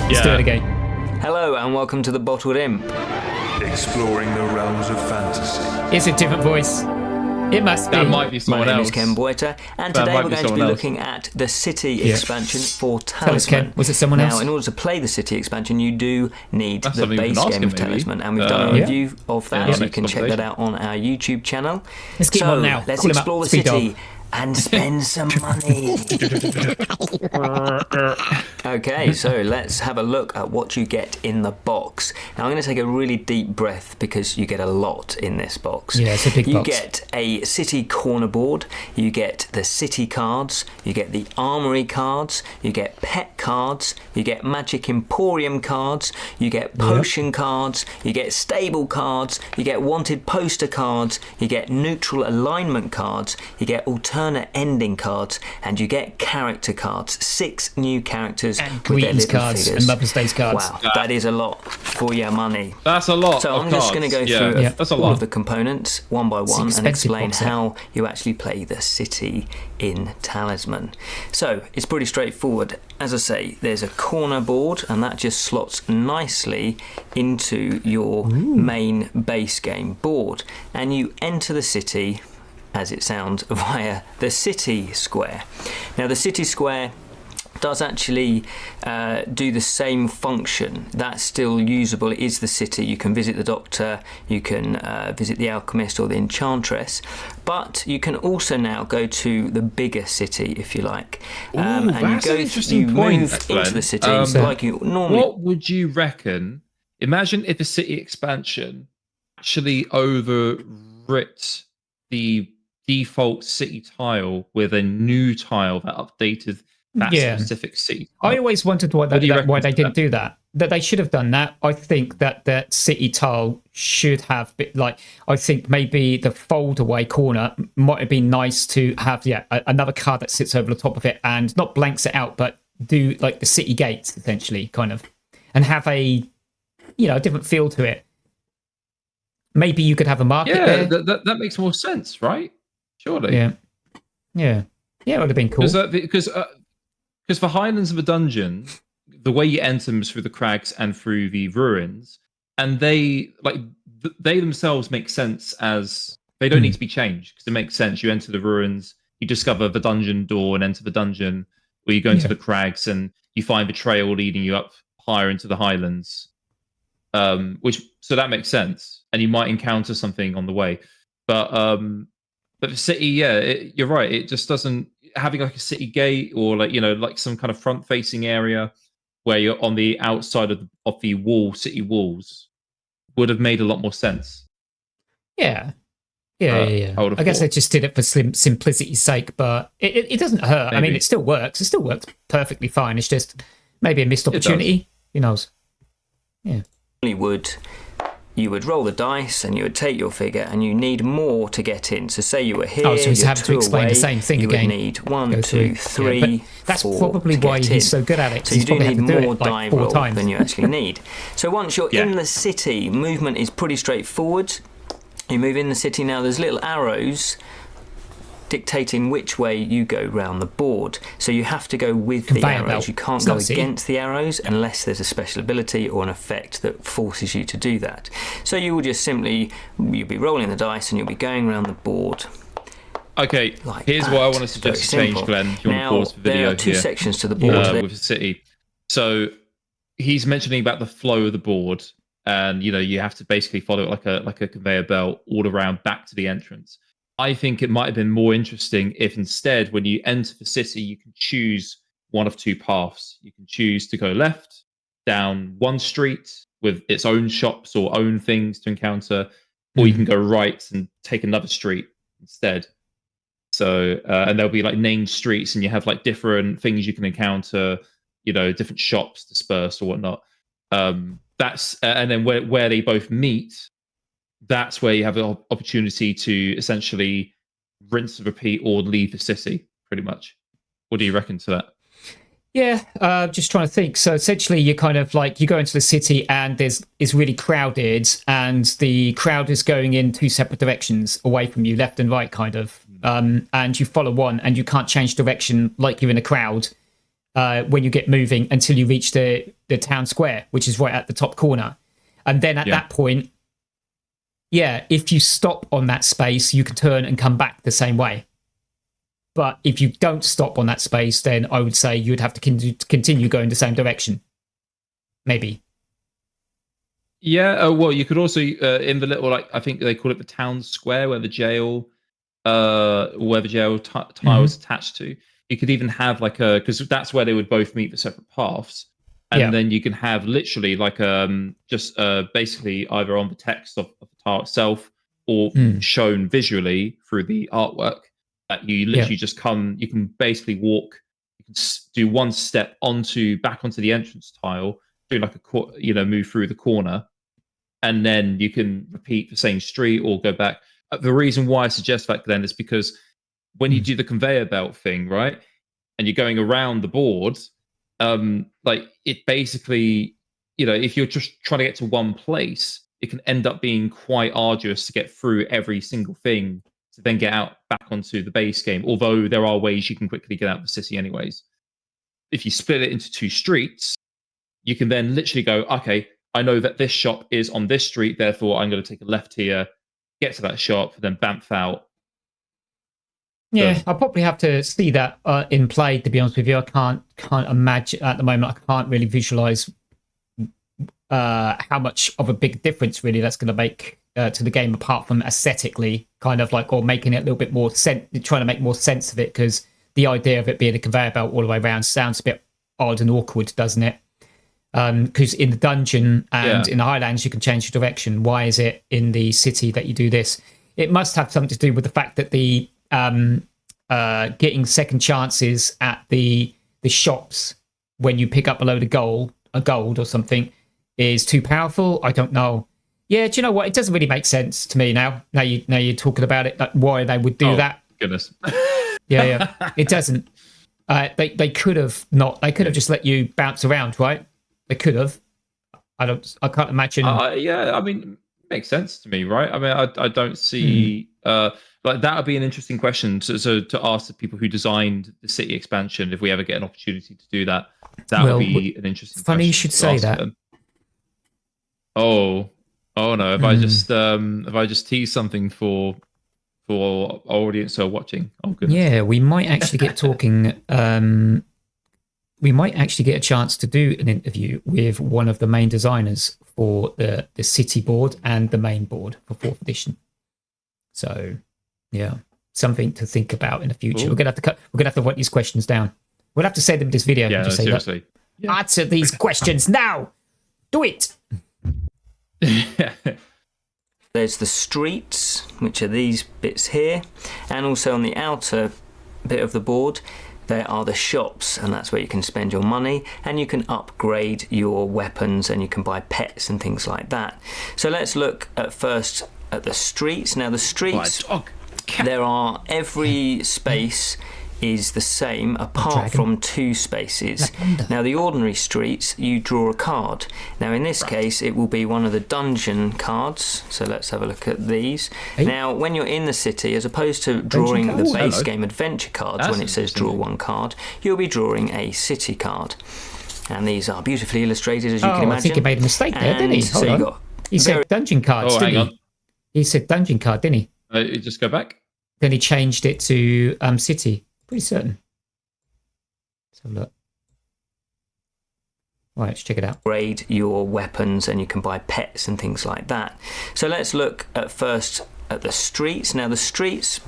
Let's do it again. Hello and welcome to the Bottled Imp. Exploring the realms of fantasy. It's a different voice. It must be. That might be someone My name else. is Ken Boiter, and today we're going to be looking at the city expansion for Talisman. Tell us, Ken. Was it someone else? Now, in order to play the city expansion, you do need That's the base game of maybe. Talisman, and we've done a review of that, so you can check that out on our YouTube channel. Let's keep on now. Let's explore the city and spend some money. Okay, so let's have a look at what you get in the box. Now I'm going to take a really deep breath because you get a lot in this box. Yeah, it's a big box. You get a city corner board, you get the city cards, you get the armory cards, you get pet cards, you get magic emporium cards, you get potion cards, you get stable cards, you get wanted poster cards, you get neutral alignment cards, you get alternate ending cards, and you get character cards. 6 new characters and with their greetings little cards figures. and Mother's Day cards. Wow, that is a lot for your money. That's a lot. So I'm just going to go through that's a all lot. of the components one by one and explain how you actually play the city in Talisman. So it's pretty straightforward. As I say, there's a corner board, and that just slots nicely into your main base game board, and you enter the city, as it sounds, via the city square. Now the city square does actually do the same function. That's still usable. It is the city. You can visit the doctor, you can visit the alchemist or the enchantress, but you can also now go to the bigger city if you like. And that's you an interesting point, move Glenn. into the city like you normally. What would you reckon? Imagine if the city expansion actually overwrit the default city tile with a new tile that updated that specific city. I always wondered why they didn't do that. That they should have done that. I think that city tile should have been I think maybe the fold away corner might have been nice to have another card that sits over the top of it and not blanks it out, but do like the city gates essentially, kind of, and have a a different feel to it. Maybe you could have a market there. That makes more sense, right? Surely. Yeah, it would have been cool. Because for Highlands of a dungeon, the way you enter them is through the crags and through the ruins, and they they themselves make sense as they don't need to be changed because it makes sense. You enter the ruins, you discover the dungeon door and enter the dungeon, or you go into the crags and you find the trail leading you up higher into the Highlands. So that makes sense, and you might encounter something on the way. But the city, you're right. It just doesn't having like a city gate or like some kind of front-facing area where you're on the outside of the city walls would have made a lot more sense. Yeah. I guess they just did it for simplicity's sake, but it doesn't hurt. Maybe. I mean, it still works. It still works perfectly fine. It's just maybe a missed opportunity. Who knows? Yeah. You would roll the dice and you would take your figure and you need more to get in. So say you were here, so he's having to explain the same thing again. You would need 1, 2, 3, that's 4 probably why he's so good at it. So you do need more die roll times than you actually need. So once you're in the city, movement is pretty straightforward. You move in the city now. There's little arrows dictating which way you go round the board. So you have to go with the arrows. You can't go against the arrows unless there's a special ability or an effect that forces you to do that. So you will just you'll be rolling the dice and you'll be going around the board. Okay, here's what I want to suggest to change, Glenn. If you want to pause the video there are two sections to the board with the city. So he's mentioning about the flow of the board, and you have to basically follow it like a conveyor belt all around back to the entrance. I think it might have been more interesting if instead, when you enter the city, you can choose one of two paths. You can choose to go left down one street with its own shops or own things to encounter, or you can go right and take another street instead. So, and there'll be like named streets, and you have like different things you can encounter, different shops dispersed or whatnot. And then where they both meet, that's where you have an opportunity to essentially rinse and repeat or leave the city, pretty much. What do you reckon to that? Yeah, just trying to think. So essentially, you kind of you go into the city and it's really crowded, and the crowd is going in two separate directions away from you, left and right, kind of. And you follow one, and you can't change direction like you're in a crowd when you get moving until you reach the town square, which is right at the top corner. And then at that point, if you stop on that space, you can turn and come back the same way. But if you don't stop on that space, then I would say you would have to continue going the same direction. Maybe. Yeah. Well, you could also in the little I think they call it the town square where the jail tile is attached to. You could even have because that's where they would both meet the separate paths. And then you can have literally just basically either on the text of the tile itself or shown visually through the artwork that you literally just you can basically walk, you can do one step back onto the entrance tile, do move through the corner, and then you can repeat the same street or go back. The reason why I suggest that, Glenn, is because when you do the conveyor belt thing, right, and you're going around the board, it basically, if you're just trying to get to one place, it can end up being quite arduous to get through every single thing to then get out back onto the base game. Although there are ways you can quickly get out of the city anyways. If you split it into two streets, you can then literally go, okay, I know that this shop is on this street, therefore I'm going to take a left here, get to that shop, then bamf out. Yeah, I'll probably have to see that in play, to be honest with you. I can't imagine at the moment. I can't really visualize how much of a big difference really that's going to make to the game, apart from aesthetically, kind of or making it a little bit more trying to make more sense of it, because the idea of it being a conveyor belt all the way around sounds a bit odd and awkward, doesn't it? Because in the dungeon and in the Highlands you can change your direction. Why is it in the city that you do this? It must have something to do with the fact that the getting second chances at the shops when you pick up a load of gold or something is too powerful. I don't know. Yeah, do you know what? It doesn't really make sense to me now. Now you're talking about it, why they would do that. Goodness. Yeah, it doesn't. They could have not. They could have just let you bounce around, right? They could have. I can't imagine. Yeah, I mean, it makes sense to me, right? I mean, I don't see. That would be an interesting question to ask the people who designed the city expansion if we ever get an opportunity to do that. That would be an interesting. Funny you should say that. Oh, Oh no! If I just tease something for our audience who are watching, oh goodness. Yeah, we might actually get talking. We might actually get a chance to do an interview with one of the main designers for the city board and the main board for 4th edition. So, yeah, something to think about in the future. Ooh. We're gonna have to write these questions down. We'll have to send them this video Yeah, and just say, seriously. "Look, answer these questions now. Do it." There's the streets, which are these bits here, and also on the outer bit of the board there are the shops, and that's where you can spend your money and you can upgrade your weapons and you can buy pets and things like that. So let's look at first at the streets. Now the streets, there are, every space is the same apart from 2 spaces. Now the ordinary streets, you draw a card. Now in this case it will be one of the dungeon cards, so let's have a look at these. Now when you're in the city, as opposed to drawing the base game adventure cards, when it says draw 1 card, you'll be drawing a city card, and these are beautifully illustrated, as you can imagine. I think he made a mistake there, didn't he? Hold on. He said dungeon cards, didn't he? He said dungeon card, didn't he? You just go back. Then he changed it to city. Pretty certain. Let's have a look. Right, let's check it out. Upgrade your weapons and you can buy pets and things like that. So let's look at first at the streets. Now the streets,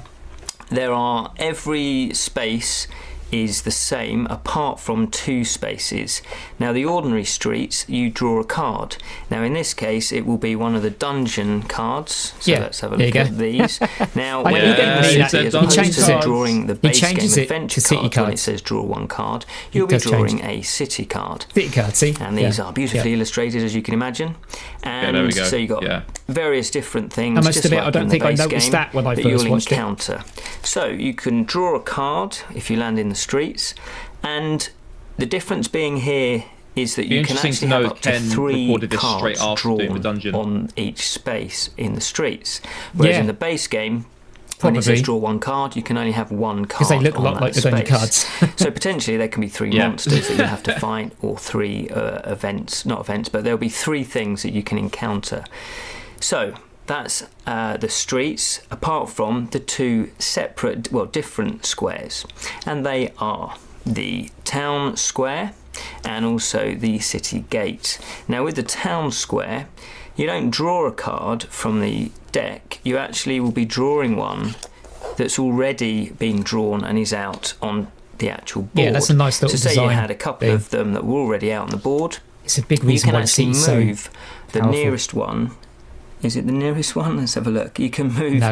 there are, every space is the same apart from 2 spaces. Now the ordinary streets, you draw a card. Now in this case it will be one of the dungeon cards, so let's have a look at these. Now when you're in the city, as opposed to drawing the base game adventure cards, when it says draw 1 card, you'll be drawing a city card. City card, see? And these are beautifully illustrated, as you can imagine. And there we go. so you've got various different things. I must admit, I don't think I noticed that when I first watched it. So you can draw a card if you land in the streets, and the difference being here is that you can actually have up to 3 cards drawn on each space in the streets, whereas in the base game, when it says draw 1 card, you can only have 1 card, because they look a lot like the dungeon cards. So potentially there can be 3 monsters that you have to fight, or 3 events, not events, but there'll be 3 things that you can encounter. So that's the streets, apart from the 2 separate, well, different squares, and they are the town square and also the city gate. Now with the town square, you don't draw a card from the deck, you actually will be drawing one that's already been drawn and is out on the actual board. Yeah, that's a nice little design. So say you had a couple of them that were already out on the board, it's a big reason why it's so move the nearest one. Is it the nearest one? Let's have a look. You can move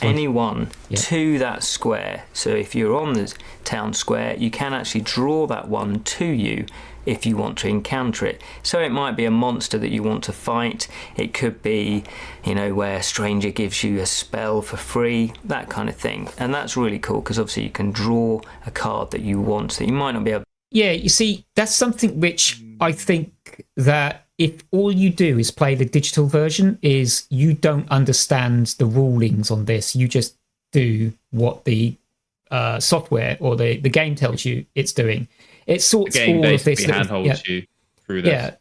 any one to that square. So if you're on the town square, you can actually draw that one to you if you want to encounter it. So it might be a monster that you want to fight. It could be, you know, where a stranger gives you a spell for free, that kind of thing. And that's really cool, because obviously you can draw a card that you want that you might not be able to. Yeah, you see, that's something which I think that if all you do is play the digital version, is you don't understand the rulings on this. You just do what the software or the game tells you it's doing. It sorts all of this. Handholds you through this.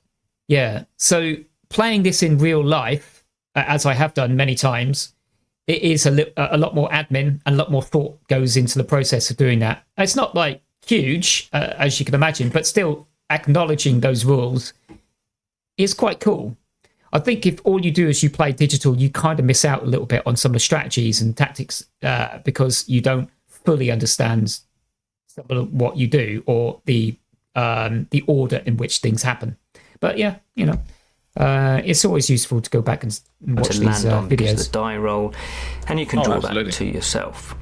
Yeah. So playing this in real life, as I have done many times, it is a lot more admin and a lot more thought goes into the process of doing that. It's not like huge, as you can imagine, but still acknowledging those rules is quite cool. I think if all you do is you play digital, you kind of miss out a little bit on some of the strategies and tactics because you don't fully understand some of what you do or the order in which things happen. But yeah, you know, it's always useful to go back and watch these videos. The die roll, and you can draw that to yourself.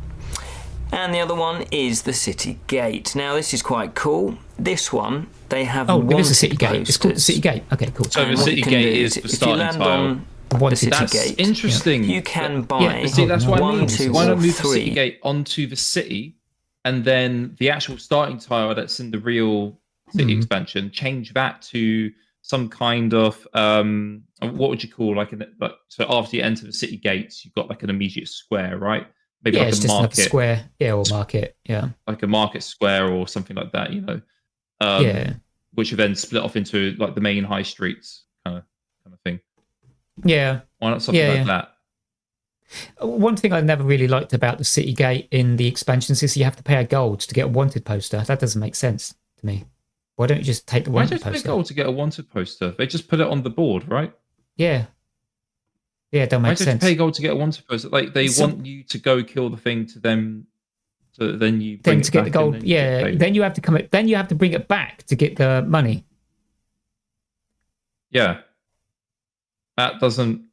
And the other one is the city gate. Now this is quite cool. This one, they have it is a city gate. It's called the city gate. Okay, cool. So the city gate is the starting tile. The city that's gate. Interesting. You can buy. See, that's what I mean. 2 Why not or move 3 the city gate onto the city, and then the actual starting tile that's in the real city expansion, change that to some kind of what would you call so after you enter the city gates, you've got like an immediate square, right? Maybe like it's a just market square, or market, like a market square or something like that, you know. Which are then split off into like the main high streets kind of thing. Yeah. Why not something like that? One thing I never really liked about the City Gate in the expansions is you have to pay a gold to get a wanted poster. That doesn't make sense to me. Why don't you just take the Why wanted just pay poster? gold to get a wanted poster? They just put it on the board, right? Yeah. Yeah, it don't Why make just sense. pay gold to get a wanted poster? Like they want you to go kill the thing to them, so that then you bring Then it to get back the gold, and then you get paid. then you have to come. Then you have to bring it back to get the money. Yeah, that doesn't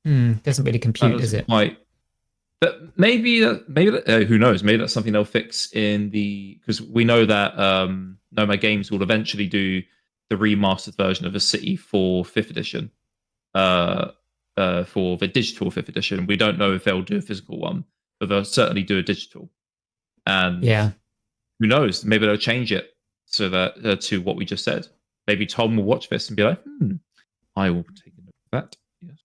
Doesn't really compute, does it? quite. But maybe who knows? Maybe that's something they'll fix in the, because we know that Nomad Games will eventually do the remastered version of a city for 5th edition, for the digital 5th edition. We don't know if they'll do a physical one, but they'll certainly do a digital. And who knows? Maybe they'll change it so that to what we just said. Maybe Tom will watch this and be like, I will take a note of that. Yes.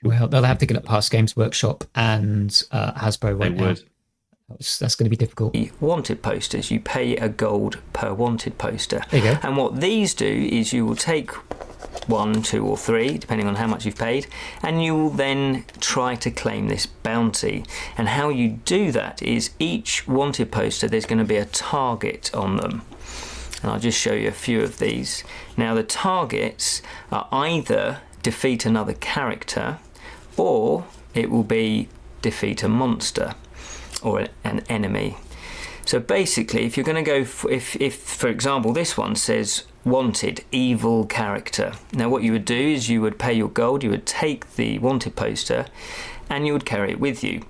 Well, they'll have to get it past Games Workshop and Hasbro right now. That's going to be difficult. Wanted posters, you pay a gold per wanted poster. There you go. And what these do is you will take 1, 2 or 3, depending on how much you've paid, and you will then try to claim this bounty. And how you do that is each wanted poster, there's going to be a target on them. And I'll just show you a few of these. Now the targets are either defeat another character, or it will be defeat a monster or an enemy. So basically, if you're going to go if for example this one says wanted evil character, now what you would do is you would pay your gold, you would take the wanted poster and you would carry it with you,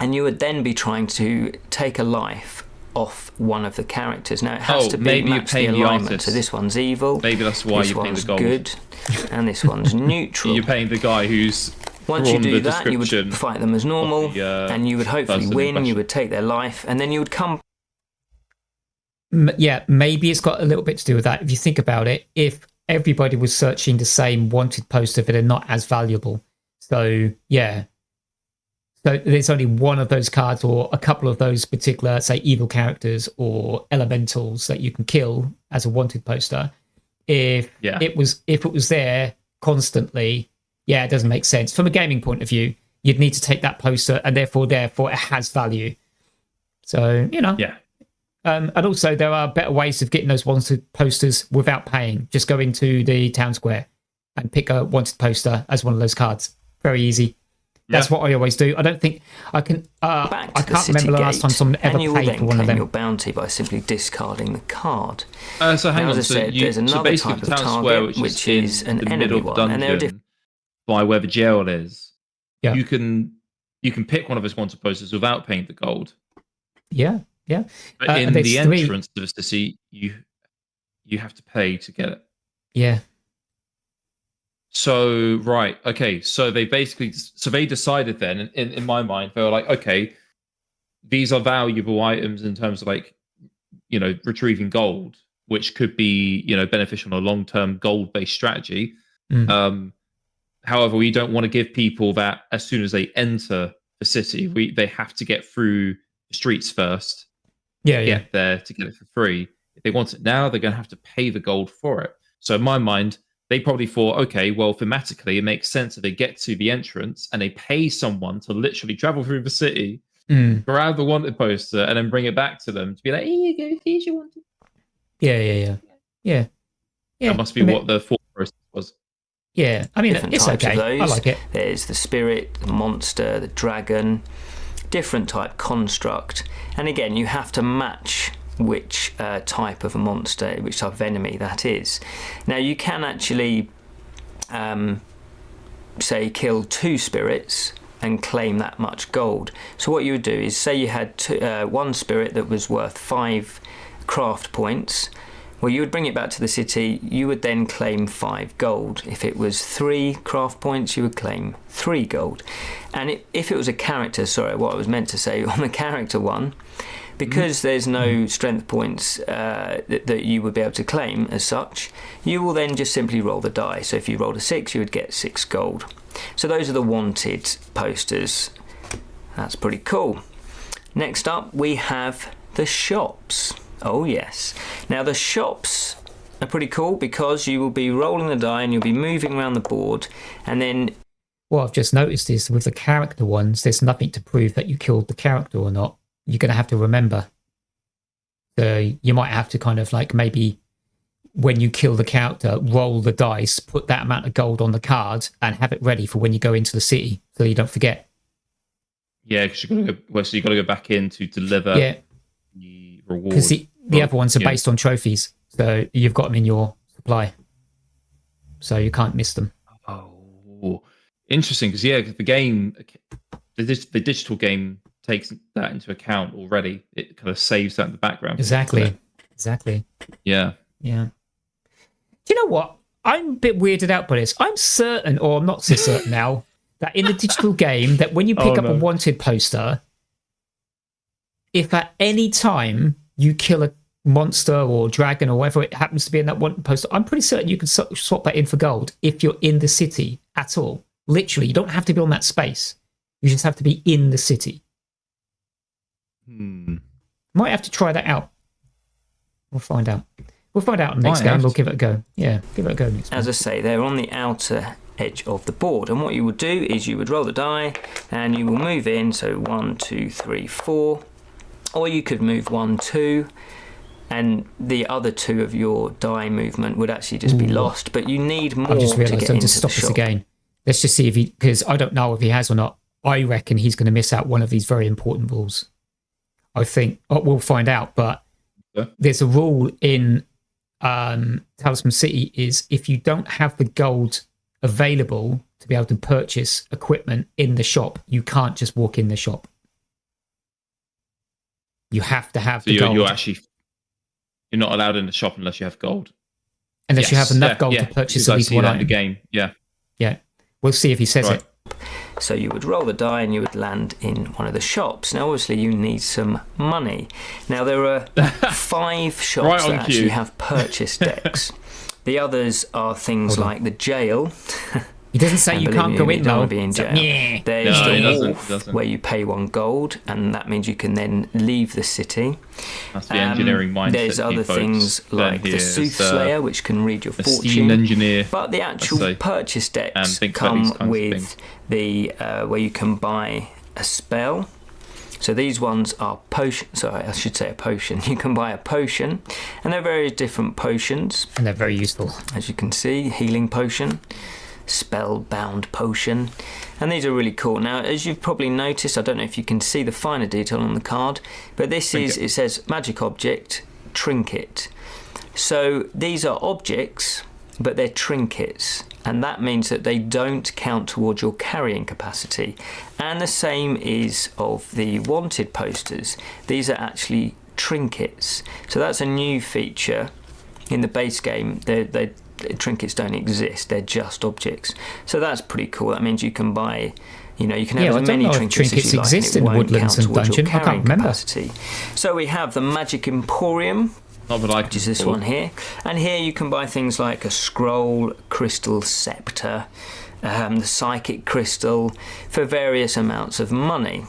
and you would then be trying to take a life off one of the characters. Now it has to be match the alignment. So this one's evil, maybe that's why you're paying the gold, good, and this one's neutral. You're paying the guy who's once you do that, you would fight them as normal, and you would hopefully win. You would take their life, and then you would come. Yeah, maybe it's got a little bit to do with that. If you think about it, if everybody was searching the same wanted poster, but they're not as valuable. So yeah, so there's only one of those cards, or a couple of those particular, say, evil characters or elementals that you can kill as a wanted poster. If it was there constantly, it doesn't make sense from a gaming point of view. You'd need to take that poster, and therefore it has value. So and also there are better ways of getting those wanted posters without paying. Just go into the town square and pick a wanted poster as one of those cards. Very easy. That's what I always do. I don't think I can. I can't remember the last time someone ever paid for one of them. Your bounty by simply discarding the card. So hang on. There's another type of target, which is an enemy one, and there are different. By where the jail is, yeah, you can pick one of his wanted posters without paying the gold. Yeah. But in the entrance to the city, you have to pay to get it. Yeah. So right, okay. So they decided then, in my mind, they were like, okay, these are valuable items in terms of retrieving gold, which could be beneficial in a long-term gold-based strategy. However, we don't want to give people that as soon as they enter the city. They have to get through the streets first. Get there to get it for free. If they want it now, they're going to have to pay the gold for it. So in my mind, they probably thought, okay, well, thematically, it makes sense if they get to the entrance and they pay someone to literally travel through the city, grab the wanted poster, and then bring it back to them to be like, here you go, here's your wanted. Yeah. That must be what the thought process was. Yeah, I mean, different it's types okay. Of those. I like it. There's the spirit, the monster, the dragon, different type construct. And again, you have to match which type of a monster, which type of enemy that is. Now, you can actually, say, kill 2 spirits and claim that much gold. So what you would do is, say you had one spirit that was worth 5 craft points. Well, you would bring it back to the city. You would then claim 5 gold. If it was 3 craft points, you would claim 3 gold. And if it was a character, sorry, what I was meant to say on the character one, because there's no strength points that you would be able to claim as such, you will then just simply roll the die. So if you rolled a 6, you would get 6 gold. So those are the wanted posters. That's pretty cool. Next up, we have the shops. Oh yes. Now the shops are pretty cool because you will be rolling the die and you'll be moving around the board, and then what I've just noticed is with the character ones, there's nothing to prove that you killed the character or not. You're going to have to remember. So you might have to kind of like maybe when you kill the character, roll the dice, put that amount of gold on the card and have it ready for when you go into the city so you don't forget. Yeah, because you've got to go back in to deliver the reward. Because the other ones are based on trophies. So you've got them in your supply. So you can't miss them. Oh, interesting. Because, the digital game takes that into account already. It kind of saves that in the background. Exactly. Yeah. Do you know what? I'm a bit weirded out by this. I'm certain, or I'm not so certain now, that in the digital game, that when you pick up a wanted poster, if at any time you kill a monster or dragon or whatever it happens to be in that wanted poster, I'm pretty certain you can swap that in for gold if you're in the city at all. Literally, you don't have to be on that space. You just have to be in the city. Might have to try that out. We'll find out. We'll find out in the next game. We'll give it a go. Yeah, give it a go next time. As I say, they're on the outer edge of the board, and what you would do is you would roll the die and you will move in. So 1, 2, 3, 4, or you could move 1, 2, and the other 2 of your die movement would actually just be lost. But you need more. I've just realised. To get Don't into just stop the this shop. again. Let's just see if he, because I don't know if he has or not. I reckon he's going to miss out one of these very important rules. I think we'll find out, but there's a rule in Talisman City is if you don't have the gold available to be able to purchase equipment in the shop, you can't just walk in the shop. You have to have the gold. You're not allowed in the shop unless you have gold. Unless you have enough gold to purchase at least one item. In the game. Yeah. We'll see if he says it. So you would roll the die and you would land in one of the shops. Now, obviously, you need some money. Now, there are 5 shops that actually have purchase decks. The others are things like the jail. He doesn't say you can't go in, though. Be in jail. Yeah. There's the wharf where you pay 1 gold, and that means you can then leave the city. That's the engineering mindset. There's other things like the soothsayer, which can read your fortune. Steam engineer. But the actual purchase decks come with the where you can buy a spell. So these ones are potion. Sorry, I should say a potion. You can buy a potion, and there are various different potions. And they're very useful. As you can see, healing potion, spellbound potion, and these are really cool. Now, as you've probably noticed, I don't know if you can see the finer detail on the card, but it says magic object, trinket. So these are objects, but they're trinkets, and that means that they don't count towards your carrying capacity. And the same is of the wanted posters. These are actually trinkets. So that's a new feature in the base game. Trinkets don't exist, they're just objects. So that's pretty cool. That means you can buy, you can have as many trinkets as you like, exist in Woodlands and Dungeon. I can't remember. Capacity. So we have the Magic Emporium, which is this one here, and here you can buy things like a scroll, crystal scepter, the psychic crystal, for various amounts of money.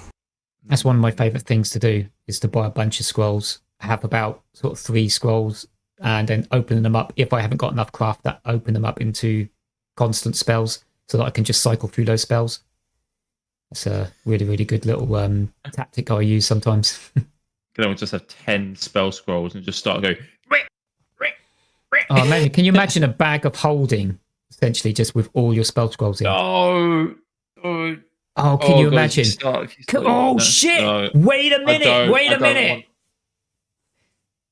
That's one of my favourite things to do, is to buy a bunch of scrolls, have about sort of 3 scrolls, and then open them up. If I haven't got enough craft, that open them up into constant spells so that I can just cycle through those spells. It's a really, really good little tactic I use sometimes. Can I just have 10 spell scrolls and just start going... Oh, man, can you imagine a bag of holding, essentially, just with all your spell scrolls in? Oh, can you imagine? Shit! No, wait a minute!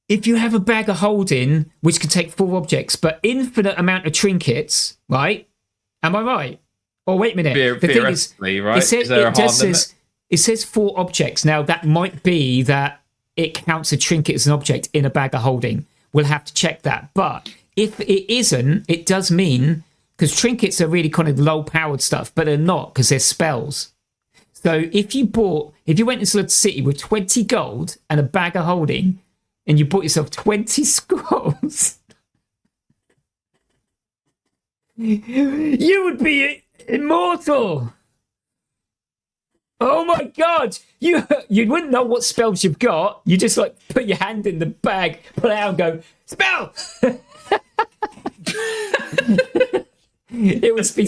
If you have a bag of holding, which can take 4 objects, but infinite amount of trinkets, right? Am I right? Oh, wait a minute. The thing is, right? It says 4 objects. Now, that might be that it counts a trinket as an object in a bag of holding. We'll have to check that. But if it isn't, it does mean, because trinkets are really kind of low-powered stuff, but they're not, because they're spells. So if you went into the city with 20 gold and a bag of holding, and you bought yourself 20 scrolls, you would be immortal. Oh my god! You wouldn't know what spells you've got. You just like put your hand in the bag, pull it out, and go spell. It was. I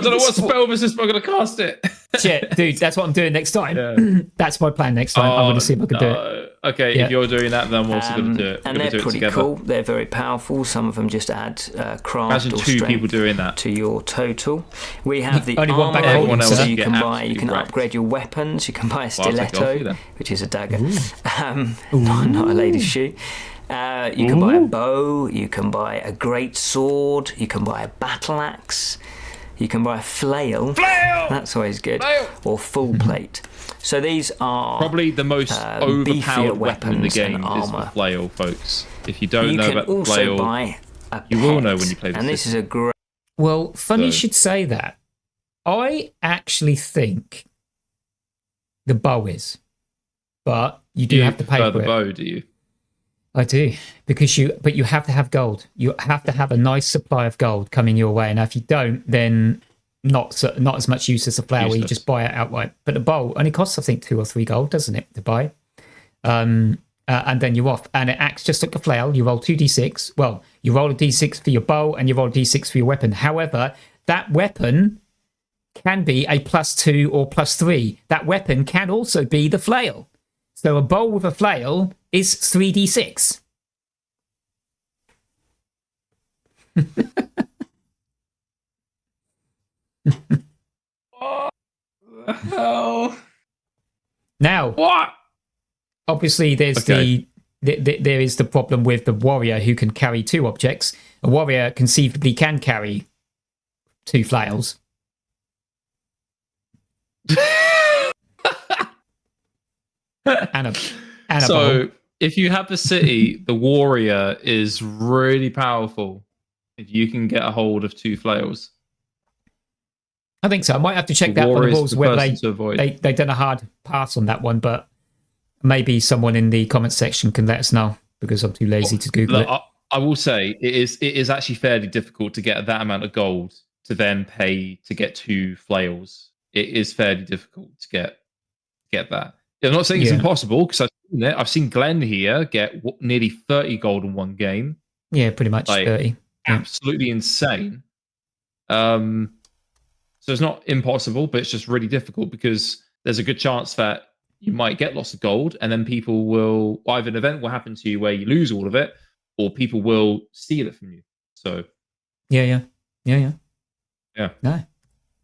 don't know what spell was this, but I'm going to cast it. Shit, dude, that's what I'm doing next time. Yeah. That's my plan next time. I'm going to see if I can do it. Okay, Yeah. if you're doing that, then I'm also going to do it. And they're pretty cool. They're very powerful. Some of them just add craft Imagine or two strength people doing that. to your total. We have the Only one back armor, holding, so sir. you can Get buy. You can absolutely wrecked. upgrade your weapons. You can buy a Well, I'll take it off you stiletto, then. which is a dagger. Not a lady's shoe. You can buy a bow. You can buy a great sword. You can buy a battle axe. You can buy a flail. That's always good. Or full plate. So these are Probably the most beefier overpowered weapon in the weapons and game is the armor. flail, folks. If you don't You know can about the also flail, buy a you will know pet, when you play the and this is a great. Well, funny you So- should say that. I actually think the bow is, but you do have to pay prefer for the it. bow, do you? I do, because you have to have gold. You have to have a nice supply of gold coming your way, and if you don't, then not as much use as the flower. You Useless. just buy it outright. But the bowl only costs, I think, 2 or 3 gold, doesn't it, to buy? And then you're off, and it acts just like a flail. You roll 2d6. Well, you roll a d6 for your bow, and you roll a d6 for your weapon. However, that weapon can be a +2 or +3. That weapon can also be the flail. So a bow with a flail is 3d6. What the hell? Now, What? obviously, there's Okay. there is the problem with the warrior who can carry 2 objects. A warrior conceivably can carry 2 flails. and a So, bow. if you have the city, the warrior is really powerful. If you can get a hold of 2 flails, I think so. I might have to check the that on the warrior is rules the whether person to avoid. they done a hard pass on that one, but maybe someone in the comment section can let us know because I'm too lazy to Google Look, it. I will say it is actually fairly difficult to get that amount of gold to then pay to get 2 flails. It is fairly difficult to get that. I'm not saying it's Yeah. impossible because I've seen it. I've seen Glenn here get nearly 30 gold in one game. Yeah, pretty much like, 30. Yeah. Absolutely insane. So it's not impossible, but it's just really difficult because there's a good chance that you might get lots of gold, and then people will either an event will happen to you where you lose all of it, or people will steal it from you. So Yeah. Yeah. No,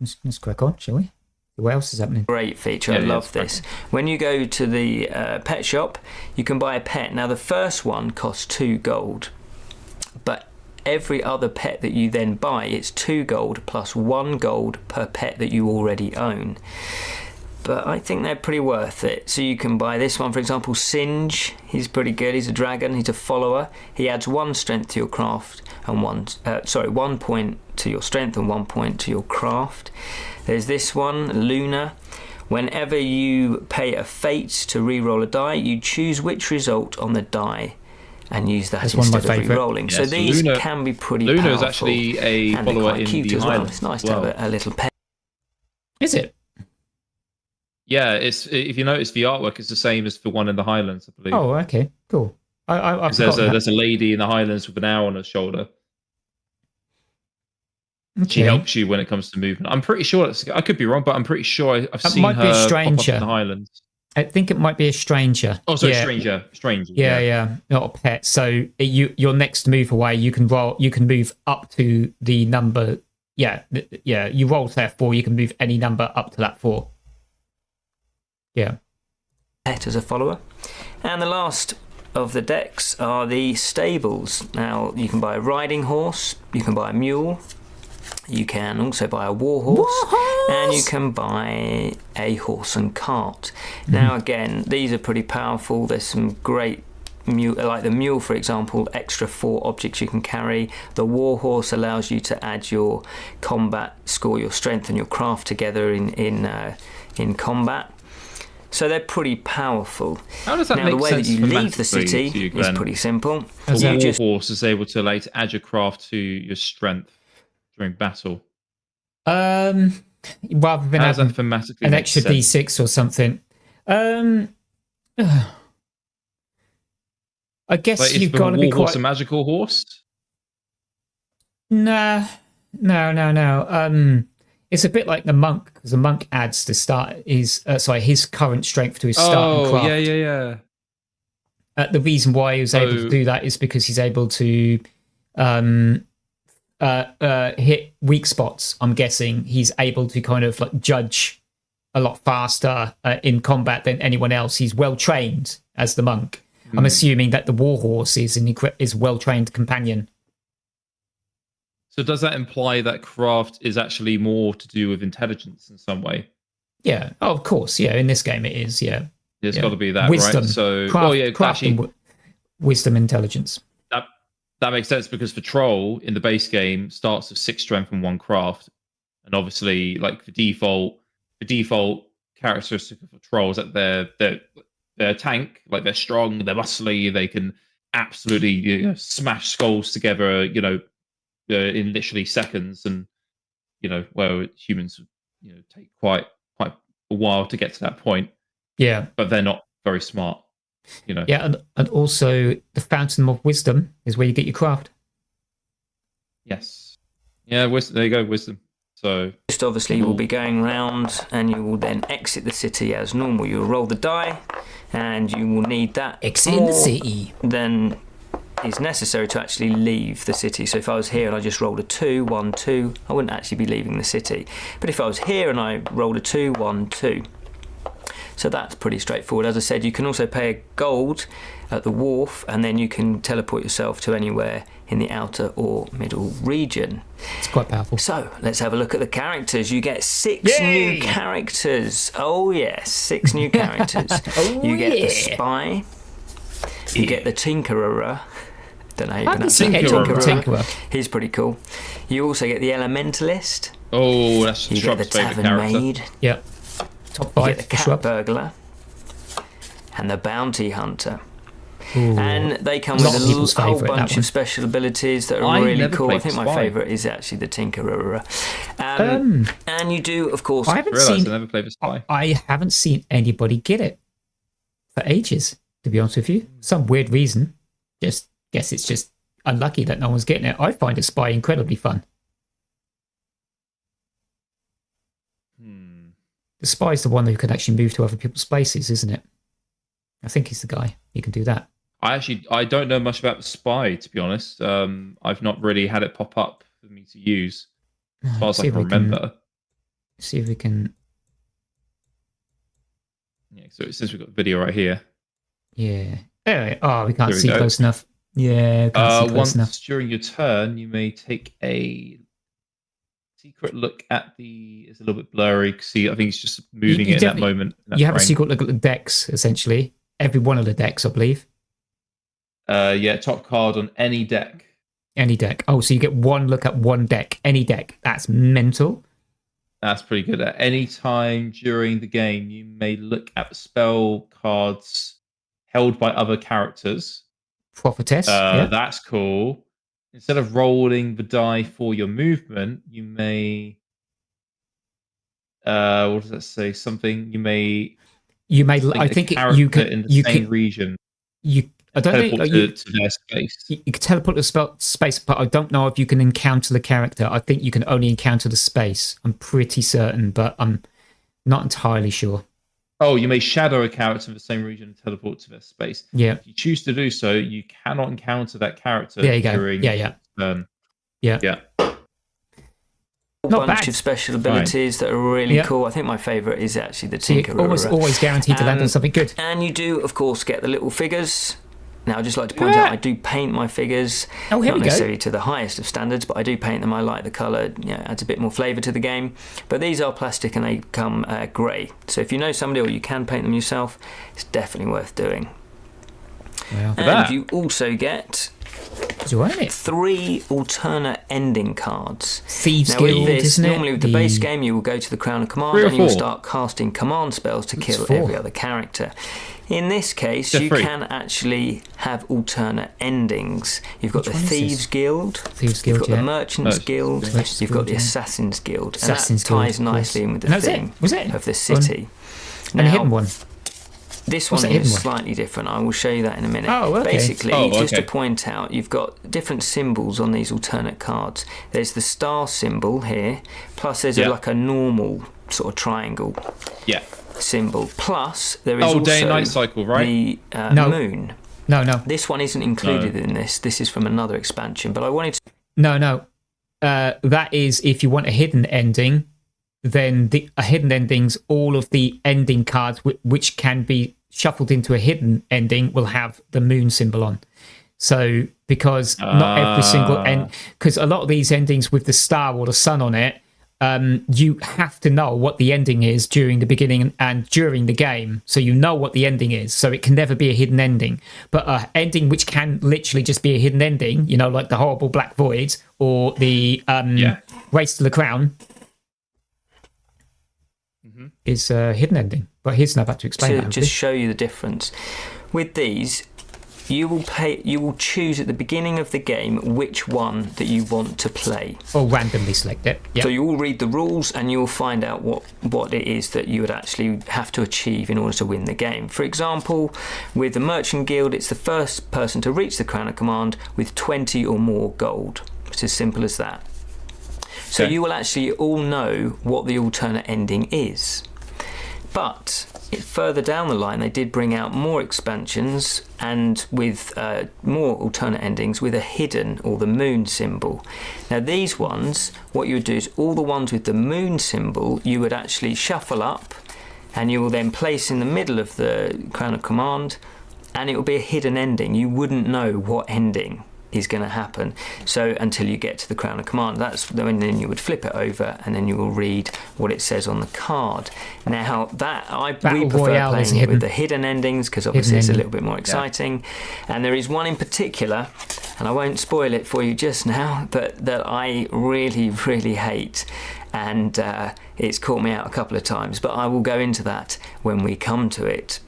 let's crack on, shall we? What else is happening? Great feature. Yeah, I yeah, love it's this. When you go to the pet shop, you can buy a pet. Now, the first one costs 2 gold, but every other pet that you then buy, it's 2 gold plus 1 gold per pet that you already own. But I think they're pretty worth it. So you can buy this one, for example, Singe. He's pretty good. He's a dragon. He's a follower. He adds 1 strength to your craft and 1 point to your strength and 1 point to your craft. There's this one, Luna. Whenever you pay a fate to re-roll a die, you choose which result on the die and use that That's one of my instead of favourite. re-rolling. So Yes, these Luna- can be pretty Luna powerful. is actually a and they're follower quite in cute the as well. Highlands. It's nice as well. to have a little pet. Is it? Yeah, it's if you notice the artwork is the same as the one in the Highlands, I believe. Oh, okay, cool. I've 'Cause forgotten that. there's a lady in the Highlands with an owl on her shoulder. She Okay. helps you when it comes to movement. I'm pretty sure I could be wrong, but I'm pretty sure I've That seen might her be a pop up stranger. in the Highlands. I think it might be a stranger. Oh, sorry, Yeah. stranger. Yeah, not a pet. So your next move away, you can move up to the number. Yeah. You roll to that 4. You can move any number up to that 4. Yeah. Pet as a follower. And the last of the decks are the stables. Now, you can buy a riding horse, you can buy a mule, you can also buy a war horse, and you can buy a horse and cart. Now, again, these are pretty powerful. There's some great mule, like the mule, for example, extra 4 objects you can carry. The war horse allows you to add your combat score, your strength and your craft together in combat. So they're pretty powerful. How does that Now, make the way that sense you leave the thematically city to you, is Glenn? pretty simple. How's The You that? just warhorse is able to add your craft to your strength during battle. Rather than How does that having thematically an make extra sense? D6 or something. I guess Like, is you've the got to be warhorse quite. a magical horse? Nah, No. It's a bit like the monk, because the monk adds to start his current strength to his starting craft. Yeah. The reason why he was able to do that is because he's able to hit weak spots. I'm guessing he's able to kind of like judge a lot faster in combat than anyone else. He's well trained as the monk. I'm assuming that the warhorse is well trained companion. So does that imply that craft is actually more to do with intelligence in some way? Yeah. Oh, of course. Yeah. In this game, it is. Yeah. It's got to be that, wisdom, right? So, craft actually, and wisdom, intelligence. That makes sense because the troll in the base game starts with 6 strength and 1 craft, and obviously, like the default characteristic of a troll is that they're a tank, like they're strong, they're muscly, they can absolutely smash skulls together, in literally seconds, and where humans take quite a while to get to that point. Yeah, but they're not very smart. Yeah, and also the fountain of wisdom is where you get your craft. Yes. Yeah, wisdom. There you go, wisdom. So just obviously you will be going round, and you will then exit the city as normal. You'll roll the die, and you will need that exit the city. Then is necessary to actually leave the city. So if I was here and I just rolled a 2, 1, 2, I wouldn't actually be leaving the city. But if I was here and I rolled a 2, 1, 2. So that's pretty straightforward. As I said, you can also pay a gold at the wharf, and then you can teleport yourself to anywhere in the outer or middle region. It's quite powerful. So let's have a look at the characters. You get 6 new characters. Oh yes, 6 new characters. You get the spy. You get the tinkerer. Don't know how you pronounce it. Tinkerer. He's pretty cool. You also get the elementalist. Oh, that's you get the tavern maid. Yeah. Top 5. You get the cat burglar. And the bounty hunter. Ooh. And they come with a whole bunch of special abilities that are really cool. I think my favourite is actually the tinkerer. And you do, of course... I never played the spy. I haven't seen anybody get it for ages, to be honest with you. Some weird reason. Just guess it's just unlucky that no one's getting it. I find a spy incredibly fun. The spy's the one who can actually move to other people's spaces, isn't it? I think he's the guy. He can do that. I don't know much about the spy, to be honest. I've not really had it pop up for me to use, as far as I can remember. See if we can... Yeah, so since we've got the video right here. Yeah. Anyway, we can't see close enough. Yeah, can't see close enough. Once during your turn, you may take a secret look at the... It's a little bit blurry. See, I think it's just moving it in that moment. You have a secret look at the decks, essentially. Every one of the decks, I believe. Yeah, top card on any deck. Any deck. Oh, so you get one look at one deck. Any deck. That's mental. That's pretty good. At any time during the game, you may look at the spell cards held by other characters. Prophetess. That's cool. Instead of rolling the die for your movement, you may... what does that say? Something you may... I think you can in the same region. I don't teleport think to their space. You can teleport to space, but I don't know if you can encounter the character. I think you can only encounter the space. I'm pretty certain, but I'm not entirely sure. Oh, you may shadow a character in the same region and teleport to their space. Yeah. If you choose to do so, you cannot encounter that character. There you go. During Yeah. Not bunch of special abilities that are really cool. I think my favourite is actually the tinkerer. Always guaranteed to land on something good. And you do, of course, get the little figures. Now, I'd just like to point out, I do paint my figures. Oh, here we go. Not necessarily to the highest of standards, but I do paint them. I like the colour. Adds a bit more flavour to the game. But these are plastic and they come grey. So if you know somebody or you can paint them yourself, it's definitely worth doing. Well, and you also get... 3 alternate ending cards. Thieves Guild, isn't it? Normally with the base game, you will go to the Crown of Command and you'll start casting command spells to kill every other character. In this case, you can actually have alternate endings. You've got the Thieves Guild, you've got the Merchants Guild, you've got the Assassins Guild, and that ties nicely in with the theme of the city. And a hidden one. This What's one the hidden is one? slightly different. I will show you that in a minute. Oh, okay. Basically, just to okay. point out, you've got different symbols on these alternate cards. There's the star symbol here, plus there's Yeah. like a normal sort of triangle Yeah. symbol. Plus, there is also day and night cycle, right? the No. moon. No. This one isn't included in this. This is from another expansion, but I wanted to... No. That is if you want a hidden ending, then a hidden endings, all of the ending cards which can be shuffled into a hidden ending will have the moon symbol on. So because not every single end, because a lot of these endings with the star or the sun on it, you have to know what the ending is during the beginning and during the game, so you know what the ending is, so it can never be a hidden ending. But a ending which can literally just be a hidden ending, you know, like the horrible Black Void or the Race to the Crown, is a hidden ending. But here's not about to explain to that. just show you the difference. With these, you will choose at the beginning of the game which one that you want to play. Or randomly select it. Yep. So you will read the rules and you will find out what it is that you would actually have to achieve in order to win the game. For example, with the Merchant Guild, it's the first person to reach the Crown of Command with 20 or more gold. It's as simple as that. So you will actually all know what the alternate ending is. But further down the line, they did bring out more expansions and with more alternate endings with a hidden or the moon symbol. Now these ones, what you would do is all the ones with the moon symbol, you would actually shuffle up and you will then place in the middle of the Crown of Command, and it will be a hidden ending. You wouldn't know what ending is going to happen, so until you get to the Crown of Command, that's when then you would flip it over and then you will read what it says on the card. Now that we prefer Royale playing is it with the hidden endings because obviously it's a little bit more exciting, and there is one in particular, and I won't spoil it for you just now, but that I really hate, and it's caught me out a couple of times, but I will go into that when we come to it.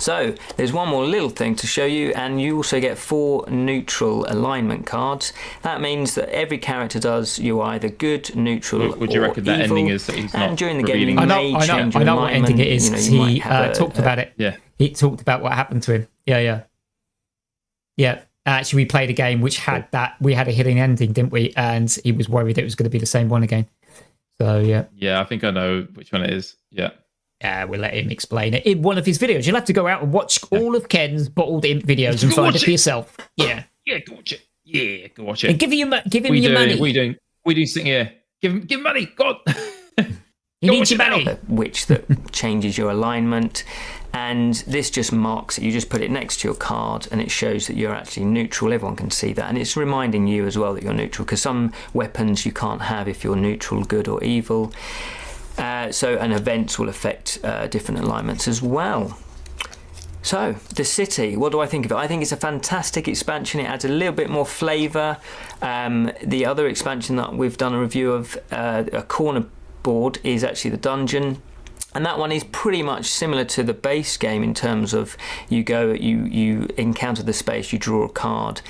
So there's one more little thing to show you, and you also get 4 neutral alignment cards. That means that every character does you either good, neutral, Would you or reckon that evil, ending is that he's and not during the game you revealing? may change your I know what ending it is. alignment. You He might have talked about it. Yeah. He talked about what happened to him. Yeah. Actually, we played a game which had that. We had a hidden ending, didn't we? And he was worried it was going to be the same one again. So yeah. Yeah, I think I know which one it is. Yeah. We'll let him explain it in one of his videos. You'll have to go out and watch all of Ken's Bottled Imp videos and find it for yourself. Yeah. Yeah, go watch it. Yeah, go watch it. And give him your money. What are you doing sitting here? Give him money. God. You need your money. Which that changes your alignment, and this just marks it. You just put it next to your card and it shows that you're actually neutral. Everyone can see that, and it's reminding you as well that you're neutral, because some weapons you can't have if you're neutral, good or evil. And events will affect different alignments as well. So, the city, what do I think of it? I think it's a fantastic expansion. It adds a little bit more flavour. The other expansion that we've done a review of, a corner board, is actually the dungeon. And that one is pretty much similar to the base game in terms of you encounter the space, you draw a card.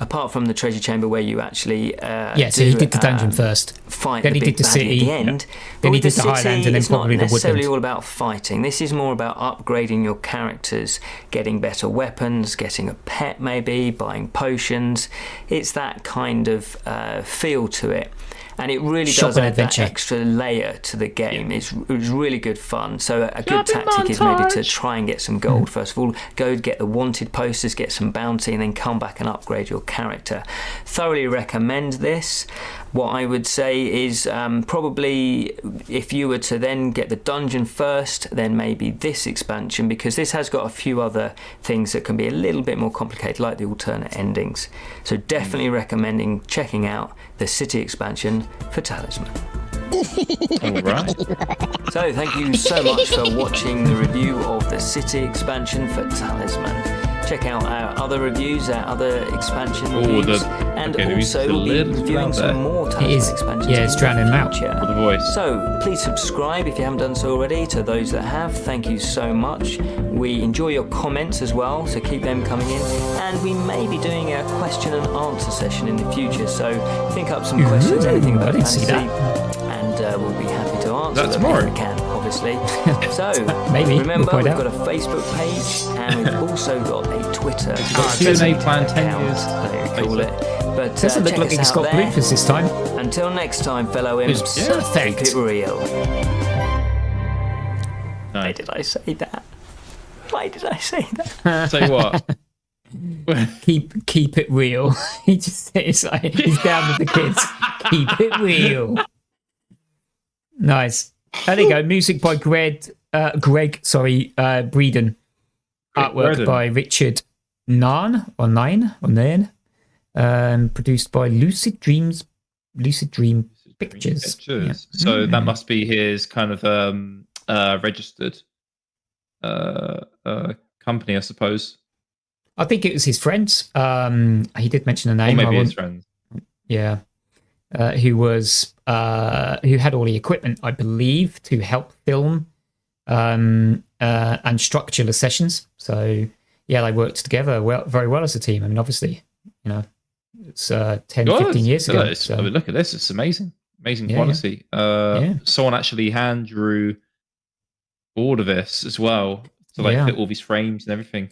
Apart from the treasure chamber where you actually so he did the dungeon first. Fight then the he big did the bad city. at the end. Then he with did the Highlands, and then it's not probably the necessarily woodland. all about fighting. This is more about upgrading your characters, getting better weapons, getting a pet maybe, buying potions. It's that kind of feel to it. And it really does add that extra layer to the game. It was really good fun. So a good tactic is maybe to try and get some gold. First of all, go get the wanted posters, get some bounty, and then come back and upgrade your character. Thoroughly recommend this. What I would say is probably if you were to then get the dungeon first, then maybe this expansion, because this has got a few other things that can be a little bit more complicated, like the alternate endings. So definitely recommending checking out the city expansion for Talisman. All right. So thank you so much for watching the review of the city expansion for Talisman. Check out our other reviews, our other expansion reviews, and also we'll be reviewing some more Talisman expansions. Yeah, it's drowning him out. For the voice. So please subscribe if you haven't done so already. To those that have, thank you so much. We enjoy your comments as well, so keep them coming in. And we may be doing a question and answer session in the future, so think up some questions, anything about fantasy, and we'll be happy to answer them if we can, obviously. obviously. So, Maybe. remember, We'll we've find got a Facebook page and we've also got a Twitter. Q&A plan 10 account, years. they call it. But Doesn't look check like us it's out got there. bloopers this time. Until next time, fellow imps, Yeah, keep it real. Why Nice. did I say that? Why did I say that? Say what? Keep it real. He just it's like he's down with the kids. Keep it real. Nice. There you go. Music by Greg Breeden. Artwork Breeden. by Richard Nairn. Produced by Lucid Dream Pictures. Yeah. So that must be his kind of registered company, I suppose. I think it was his friends. He did mention a name. Or maybe his friends. Yeah. Who had all the equipment, I believe, to help film and structure the sessions. So yeah, they worked together very well as a team. I mean, obviously, it's 10, 15 years ago. I mean, look at this. It's amazing quality. Someone actually hand drew all of this as well to fit all these frames and everything.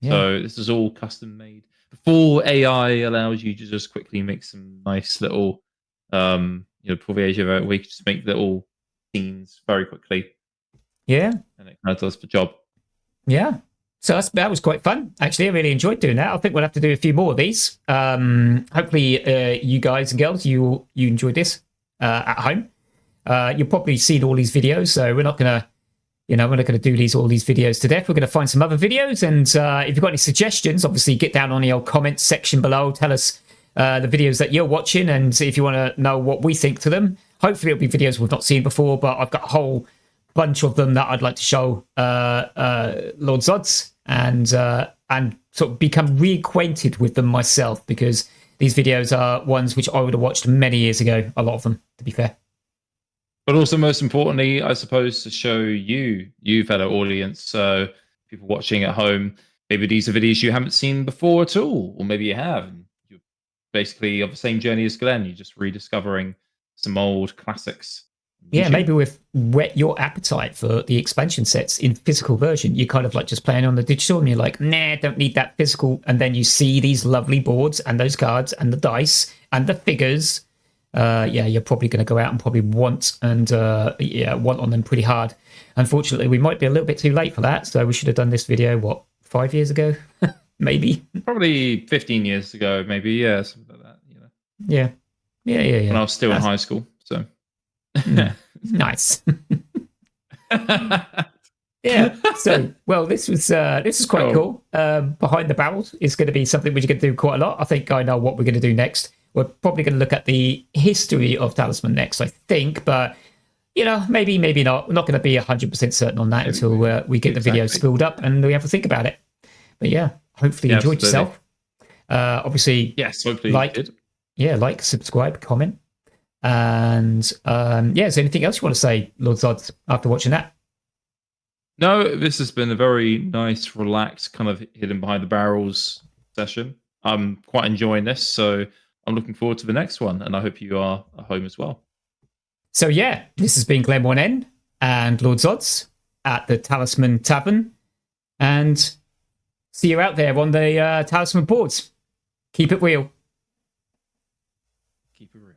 Yeah. So this is all custom made. Before AI allows you to just quickly make some nice little, before the age of it, we could just make little scenes very quickly. Yeah. And it kind of does the job. Yeah. So that was quite fun. Actually, I really enjoyed doing that. I think we'll have to do a few more of these. Hopefully, you guys and girls, you enjoyed this at home. You've probably seen all these videos, so we're not gonna do all these videos to death. We're gonna find some other videos, and if you've got any suggestions, obviously get down on the old comments section below. Tell us the videos that you're watching, and if you want to know what we think to them. Hopefully, it'll be videos we've not seen before, but I've got a whole bunch of them that I'd like to show LordZodz and sort of become reacquainted with them myself, because these videos are ones which I would have watched many years ago, a lot of them, to be fair. But also, most importantly, I suppose, to show you fellow audience, so people watching at home, maybe these are videos you haven't seen before at all, or maybe you have. And you're basically on the same journey as Glenn. You're just rediscovering some old classics. Yeah, maybe we've whet your appetite for the expansion sets in physical version. You're kind of like just playing on the digital and you're like, nah, don't need that physical. And then you see these lovely boards and those cards and the dice and the figures. You're probably going to go out and probably want on them pretty hard. Unfortunately, we might be a little bit too late for that. So we should have done this video, 5 years ago? Maybe. Probably 15 years ago, maybe. Yeah, something like that. Yeah. When I was still in high school. So. Nice. Yeah. So, well, this is quite cool. Behind the Barrels is going to be something which you're going to do quite a lot. I think I know what we're going to do next. We're probably going to look at the history of Talisman next, I think. But, maybe not. We're not going to be 100% certain on that until we get the video spooled up and we have to think about it. But yeah, hopefully you enjoyed yourself. Obviously, yes, hopefully you did. Yeah, like, subscribe, comment. And is there anything else you want to say, LordZodz, after watching that? No, this has been a very nice, relaxed, kind of hidden behind the barrels session. I'm quite enjoying this, so I'm looking forward to the next one, and I hope you are at home as well. So yeah, this has been GlenOneN and LordZodz at the Talisman Tavern, and see you out there on the Talisman boards. Keep it real. Keep it real.